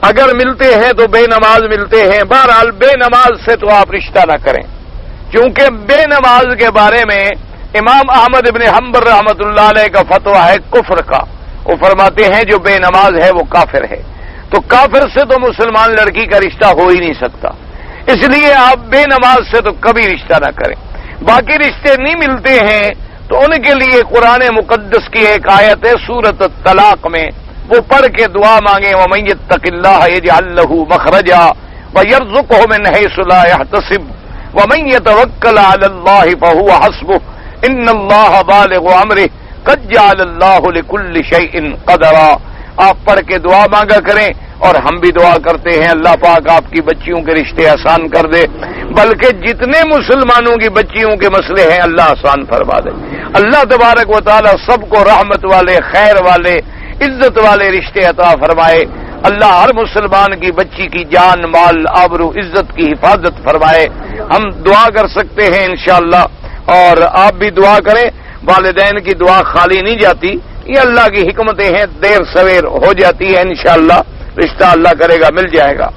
A: اگر ملتے ہیں تو بے نماز ملتے ہیں۔ بہرحال بے نماز سے تو آپ رشتہ نہ کریں، کیونکہ بے نماز کے بارے میں امام احمد ابن حنبل رحمۃ اللہ علیہ کا فتویٰ ہے کفر کا۔ وہ فرماتے ہیں جو بے نماز ہے وہ کافر ہے، تو کافر سے تو مسلمان لڑکی کا رشتہ ہو ہی نہیں سکتا، اس لیے آپ بے نماز سے تو کبھی رشتہ نہ کریں۔ باقی رشتے نہیں ملتے ہیں تو ان کے لیے قرآن مقدس کی ایک آیت ہے سورۃ الطلاق میں، وہ پڑھ کے دعا مانگیں وَمَن يَتَّقِ اللَّهَ يَجْعَل لَّهُ مَخْرَجًا وَيَرْزُقْهُ مِنْ حَيْثُ لَا يَحْتَسِبُ وَمَن يَتَوَكَّلْ عَلَى اللَّهِ فَهُوَ حَسْبُهُ إِنَّ اللَّهَ بَالِغُ أَمْرِهِ قَدْ جَعَلَ اللَّهُ لِكُلِّ شَيْءٍ قَدْرًا۔ آپ پڑھ کے دعا مانگا کریں، اور ہم بھی دعا کرتے ہیں اللہ پاک آپ کی بچیوں کے رشتے آسان کر دے، بلکہ جتنے مسلمانوں کی بچیوں کے مسئلے ہیں اللہ آسان فرما دے۔ اللہ تبارک و تعالی سب کو رحمت والے، خیر والے، عزت والے رشتے عطا فرمائے۔ اللہ ہر مسلمان کی بچی کی جان، مال، آبرو، عزت کی حفاظت فرمائے۔ ہم دعا کر سکتے ہیں انشاءاللہ، اور آپ بھی دعا کریں۔ والدین کی دعا خالی نہیں جاتی، یہ اللہ کی حکمتیں ہیں، دیر سویر ہو جاتی ہے، انشاءاللہ رشتہ اللہ کرے گا، مل جائے گا۔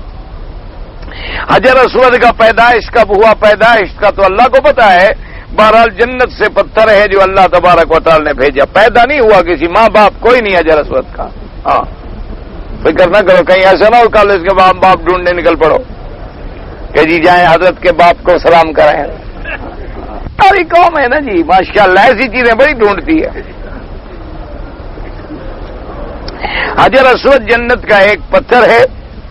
A: حجر اسود کا پیدائش کب ہوا، پیدائش کا تو اللہ کو پتا ہے۔ بہرحال جنت سے پتھر ہے جو اللہ تبارک و تعالی نے بھیجا، پیدا نہیں ہوا کسی ماں باپ کوئی نہیں حجر اسود کا۔ ہاں فکر نہ کرو، کہیں ایسا نہ ہو کالج کے ماں باپ ڈھونڈنے نکل پڑو کہ جی جائیں حضرت کے باپ کو سلام کریں۔ ساری قوم ہے نا جی ماشاءاللہ، ایسی چیزیں بڑی ڈھونڈتی ہے۔ حجر اسود جنت کا ایک پتھر ہے،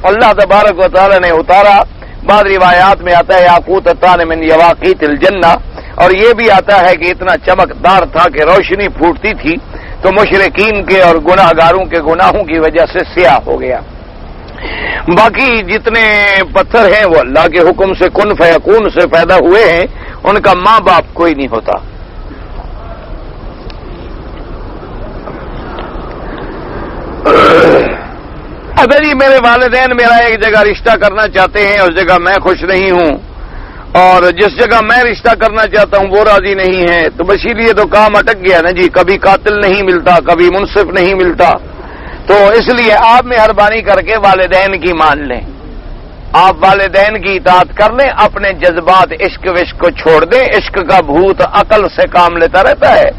A: اللہ تبارک و تعالی نے اتارا۔ بعض روایات میں آتا ہے یاقوتتان من یواقیت الجنہ، اور یہ بھی آتا ہے کہ اتنا چمکدار تھا کہ روشنی پھوٹتی تھی تو مشرکین کے اور گناہ گاروں کے گناہوں کی وجہ سے سیاہ ہو گیا۔ باقی جتنے پتھر ہیں وہ اللہ کے حکم سے کن فیکون سے پیدا ہوئے ہیں، ان کا ماں باپ کوئی نہیں ہوتا۔ کہتا جی میرے والدین میرا ایک جگہ رشتہ کرنا چاہتے ہیں، اس جگہ میں خوش نہیں ہوں، اور جس جگہ میں رشتہ کرنا چاہتا ہوں وہ راضی نہیں ہے، تو بس لیے تو کام اٹک گیا نا جی، کبھی قاتل نہیں ملتا، کبھی منصف نہیں ملتا، تو اس لیے آپ مہربانی کر کے والدین کی مان لیں، آپ والدین کی اطاعت کر لیں، اپنے جذبات عشق وشق کو چھوڑ دیں، عشق کا بھوت عقل سے کام لیتا رہتا ہے،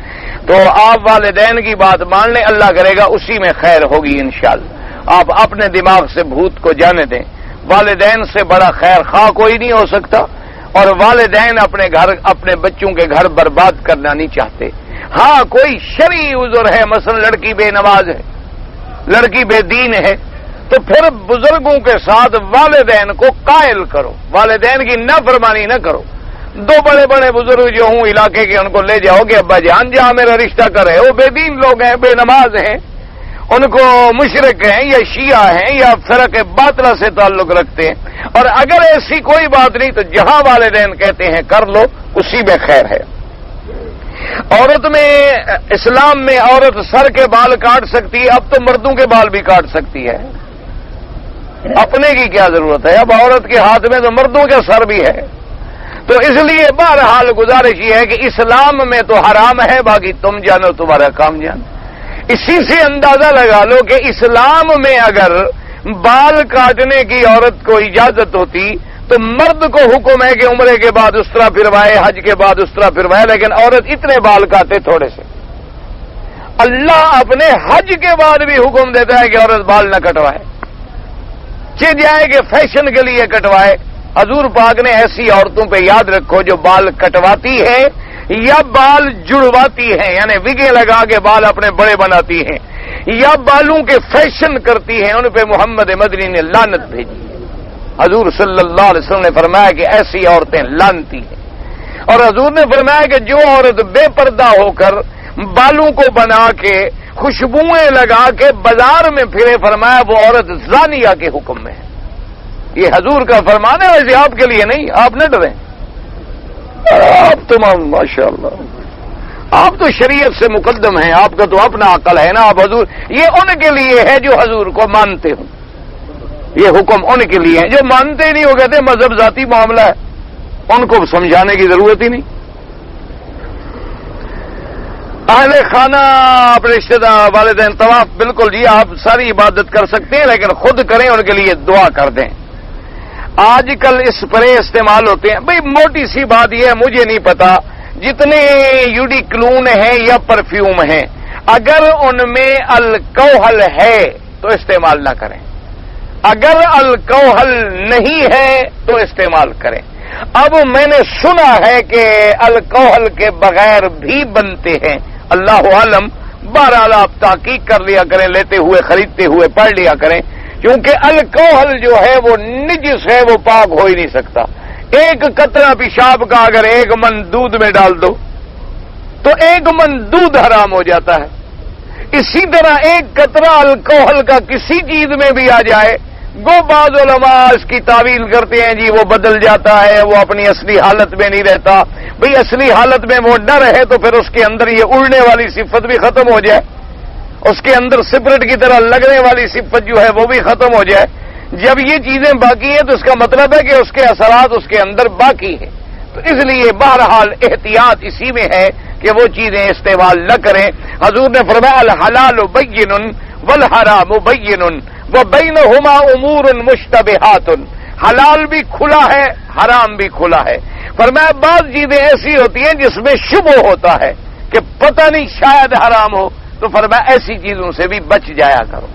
A: تو آپ والدین کی بات مان لیں، اللہ کرے گا اسی میں خیر ہوگی انشاءاللہ۔ آپ اپنے دماغ سے بھوت کو جانے دیں، والدین سے بڑا خیر خواہ کوئی نہیں ہو سکتا، اور والدین اپنے گھر اپنے بچوں کے گھر برباد کرنا نہیں چاہتے۔ ہاں کوئی شرعی عذر ہے، مثلا لڑکی بے نماز ہے، لڑکی بے دین ہے، تو پھر بزرگوں کے ساتھ والدین کو قائل کرو، والدین کی نافرمانی نہ کرو۔ دو بڑے بڑے بزرگ جو ہوں علاقے کے ان کو لے جاؤ کہ ابا جان جہاں میرا رشتہ کرے، وہ بے دین لوگ ہیں، بے نماز ہیں، ان کو مشرک ہیں یا شیعہ ہیں یا فرق باطلہ سے تعلق رکھتے ہیں، اور اگر ایسی کوئی بات نہیں تو جہاں والدین کہتے ہیں کر لو، اسی میں خیر ہے۔ عورت میں اسلام میں عورت سر کے بال کاٹ سکتی ہے، اب تو مردوں کے بال بھی کاٹ سکتی ہے، اپنے کی کیا ضرورت ہے، اب عورت کے ہاتھ میں تو مردوں کا سر بھی ہے۔ تو اس لیے بہرحال گزارش یہ ہے کہ اسلام میں تو حرام ہے، باقی تم جانو تمہارا کام جانو۔ اسی سے اندازہ لگا لو کہ اسلام میں اگر بال کاٹنے کی عورت کو اجازت ہوتی تو مرد کو حکم ہے کہ عمرے کے بعد اس طرح پھروائے، حج کے بعد اس طرح پھروائے، لیکن عورت اتنے بال کاٹے تھوڑے سے۔ اللہ اپنے حج کے بعد بھی حکم دیتا ہے کہ عورت بال نہ کٹوائے، جائے کہ فیشن کے لیے کٹوائے۔ حضور پاک نے ایسی عورتوں پہ یاد رکھو جو بال کٹواتی ہے یا بال جڑواتی ہیں، یعنی وگے لگا کے بال اپنے بڑے بناتی ہیں، یا بالوں کے فیشن کرتی ہیں، ان پہ محمد مدنی نے لعنت بھیجی ہے۔ حضور صلی اللہ علیہ وسلم نے فرمایا کہ ایسی عورتیں لعنتی ہیں، اور حضور نے فرمایا کہ جو عورت بے پردہ ہو کر بالوں کو بنا کے خوشبوئیں لگا کے بازار میں پھرے، فرمایا وہ عورت زانیہ کے حکم میں ہے۔ یہ حضور کا فرمان ہے، ویسے آپ کے لیے نہیں، آپ نہ ڈریں، آپ تمام ماشاءاللہ آپ تو شریعت سے مقدم ہیں، آپ کا تو اپنا عقل ہے نا، آپ حضور، یہ ان کے لیے ہے جو حضور کو مانتے ہوں، یہ حکم ان کے لیے ہے، جو مانتے ہی نہیں وہ کہتے مذہب ذاتی معاملہ ہے، ان کو سمجھانے کی ضرورت ہی نہیں۔ اہل خانہ اپنے رشتے دار والدین طواف بالکل جی آپ ساری عبادت کر سکتے ہیں، لیکن خود کریں، ان کے لیے دعا کر دیں۔ آج کل اسپرے استعمال ہوتے ہیں، بھئی موٹی سی بات یہ ہے، مجھے نہیں پتا جتنے یوڈی کلون ہیں یا پرفیوم ہیں، اگر ان میں الکوہل ہے تو استعمال نہ کریں، اگر الکوہل نہیں ہے تو استعمال کریں۔ اب میں نے سنا ہے کہ الکوہل کے بغیر بھی بنتے ہیں، اللہ عالم، بہرحال آپ تحقیق کر لیا کریں، لیتے ہوئے خریدتے ہوئے پڑھ لیا کریں، کیونکہ الکوہل جو ہے وہ نجس ہے، وہ پاک ہو ہی نہیں سکتا۔ ایک قطرہ پیشاب کا اگر 1 من دودھ میں ڈال دو تو 1 من دودھ حرام ہو جاتا ہے۔ اسی طرح ایک قطرہ الکوہل کا کسی چیز میں بھی آ جائے، گو بعض علماء اس کی تعویل کرتے ہیں جی وہ بدل جاتا ہے، وہ اپنی اصلی حالت میں نہیں رہتا۔ بھئی اصلی حالت میں وہ نہ رہے تو پھر اس کے اندر یہ اڑنے والی صفت بھی ختم ہو جائے، اس کے اندر سپرٹ کی طرح لگنے والی صفت جو ہے وہ بھی ختم ہو جائے۔ جب یہ چیزیں باقی ہیں تو اس کا مطلب ہے کہ اس کے اثرات اس کے اندر باقی ہیں، تو اس لیے بہرحال احتیاط اسی میں ہے کہ وہ چیزیں استعمال نہ کریں۔ حضور نے فرمایا الحلال بین والحرام بین وبینہما امور مشتبہات، حلال بھی کھلا ہے، حرام بھی کھلا ہے۔ فرمایا بعض چیزیں ایسی ہوتی ہیں جس میں شبہ ہوتا ہے کہ پتہ نہیں شاید حرام ہو، تو فرمایا ایسی چیزوں سے بھی بچ جایا کرو۔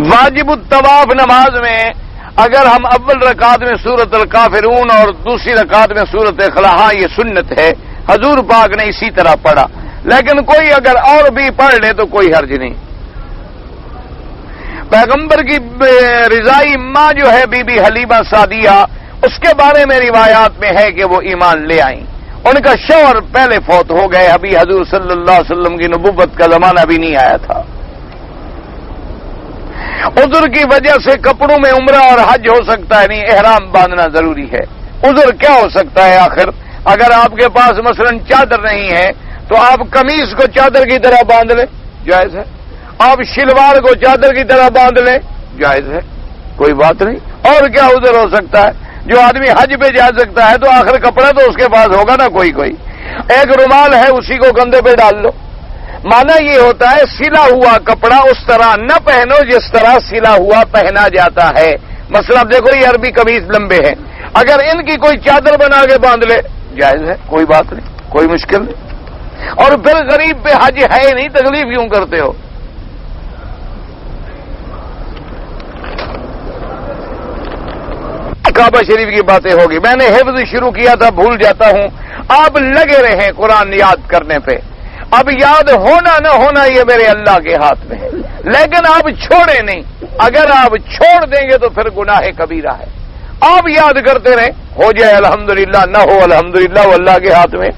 A: واجب الطواف نماز میں اگر ہم اول رکعت میں سورۃ الکافرون اور دوسری رکعت میں سورۃ اخلاص، ہاں یہ سنت ہے، حضور پاک نے اسی طرح پڑھا، لیکن کوئی اگر اور بھی پڑھ لے تو کوئی حرج نہیں۔ پیغمبر کی رضائی ماں جو ہے بی بی حلیمہ سعدیہ، اس کے بارے میں روایات میں ہے کہ وہ ایمان لے آئیں، ان کا شوہر پہلے فوت ہو گئے، ابھی حضور صلی اللہ علیہ وسلم کی نبوت کا زمانہ بھی نہیں آیا تھا۔ عذر کی وجہ سے کپڑوں میں عمرہ اور حج ہو سکتا ہے، نہیں، احرام باندھنا ضروری ہے۔ عذر کیا ہو سکتا ہے آخر؟ اگر آپ کے پاس مثلا چادر نہیں ہے تو آپ قمیص کو چادر کی طرح باندھ لیں، جائز ہے. آپ شلوار کو چادر کی طرح باندھ لیں، جائز ہے، کوئی بات نہیں. اور کیا عذر ہو سکتا ہے؟ جو آدمی حج پہ جا سکتا ہے تو آخر کپڑا تو اس کے پاس ہوگا نا کوئی. ایک رومال ہے، اسی کو کندھے پہ ڈال لو. مانا یہ ہوتا ہے سلا ہوا کپڑا اس طرح نہ پہنو جس طرح سلا ہوا پہنا جاتا ہے. مثلا اب دیکھو یہ عربی قمیص لمبے ہیں، اگر ان کی کوئی چادر بنا کے باندھ لے جائز ہے، کوئی بات نہیں، کوئی مشکل نہیں. اور پھر غریب پہ حج ہے نہیں، تکلیف کیوں کرتے ہو؟ کعبہ شریف کی باتیں ہوگی. میں نے حفظ شروع کیا تھا، بھول جاتا ہوں. آپ لگے رہیں قرآن یاد کرنے پہ. اب یاد ہونا نہ ہونا یہ میرے اللہ کے ہاتھ میں ہے، لیکن آپ چھوڑیں نہیں. اگر آپ چھوڑ دیں گے تو پھر گناہ کبیرہ ہے. آپ یاد کرتے رہیں، ہو جائے الحمدللہ، نہ ہو الحمدللہ، وہ اللہ کے ہاتھ میں.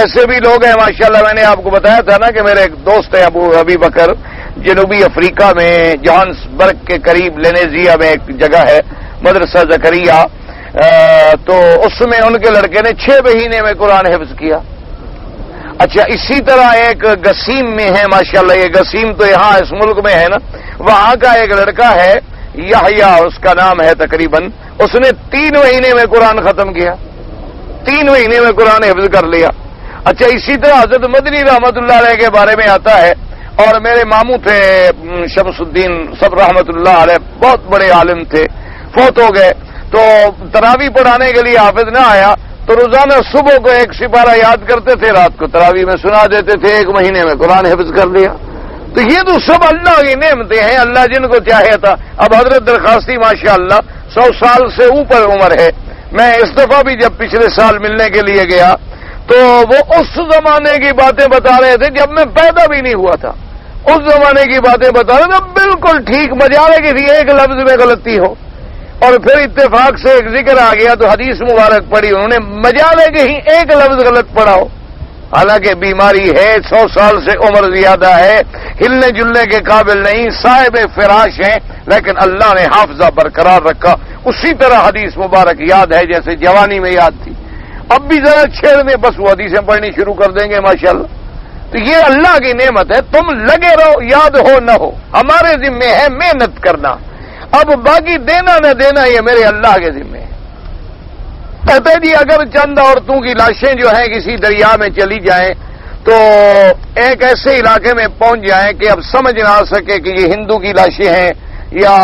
A: ایسے بھی لوگ ہیں ماشاءاللہ. میں نے آپ کو بتایا تھا نا کہ میرے ایک دوست ہے ابی بکر، جنوبی افریقہ میں جوہانسبرگ کے قریب لینیزیا میں ایک جگہ ہے مدرسہ زکریا، تو اس میں ان کے لڑکے نے 6 مہینے میں قرآن حفظ کیا. اچھا اسی طرح ایک گسیم میں ہے ماشاءاللہ، یہ گسیم تو یہاں اس ملک میں ہے نا، وہاں کا ایک لڑکا ہے یحییٰ اس کا نام ہے تقریباً، اس نے 3 مہینے میں قرآن ختم کیا، 3 مہینے میں قرآن حفظ کر لیا. اچھا اسی طرح حضرت مدنی رحمت اللہ علیہ کے بارے میں آتا ہے، اور میرے ماموں تھے شمس الدین سب رحمت اللہ علیہ، بہت بڑے عالم تھے، فوت ہو گئے. تو تراویح پڑھانے کے لیے حافظ نہ آیا تو روزانہ صبح کو 1 سپارہ یاد کرتے تھے، رات کو تراویح میں سنا دیتے تھے. 1 مہینے میں قرآن حفظ کر لیا. تو یہ تو سب اللہ کی نعمتیں ہیں، اللہ جن کو چاہے تھا. اب حضرت درخواستی ماشاءاللہ 100 سال سے اوپر عمر ہے. میں اس دفعہ بھی جب پچھلے سال ملنے کے لیے گیا تو وہ اس زمانے کی باتیں بتا رہے تھے جب میں پیدا بھی نہیں ہوا تھا. اس زمانے کی باتیں بتا رہے تھے، بالکل ٹھیک. مجالے کی تھی ایک لفظ میں غلطی ہو، اور پھر اتفاق سے ایک ذکر آ گیا تو حدیث مبارک پڑھی، انہوں نے مجالے کے ہی ایک لفظ غلط پڑھا ہو. حالانکہ بیماری ہے، 100 سال سے عمر زیادہ ہے، ہلنے جلنے کے قابل نہیں، صاحب فراش ہیں، لیکن اللہ نے حافظہ برقرار رکھا. اسی طرح حدیث مبارک یاد ہے جیسے جوانی میں یاد تھی. اب بھی ذرا چھیڑ میں بس وہ حدیثیں پڑھنی شروع کر دیں گے ماشاءاللہ. تو یہ اللہ کی نعمت ہے. تم لگے رہو، یاد ہو نہ ہو، ہمارے ذمے ہے محنت کرنا. اب باقی دینا نہ دینا یہ میرے اللہ کے ذمے ہے. کہتے جی اگر چند عورتوں کی لاشیں جو ہیں کسی دریا میں چلی جائیں تو ایک ایسے علاقے میں پہنچ جائیں کہ اب سمجھ نہ آ سکے کہ یہ ہندو کی لاشیں ہیں یا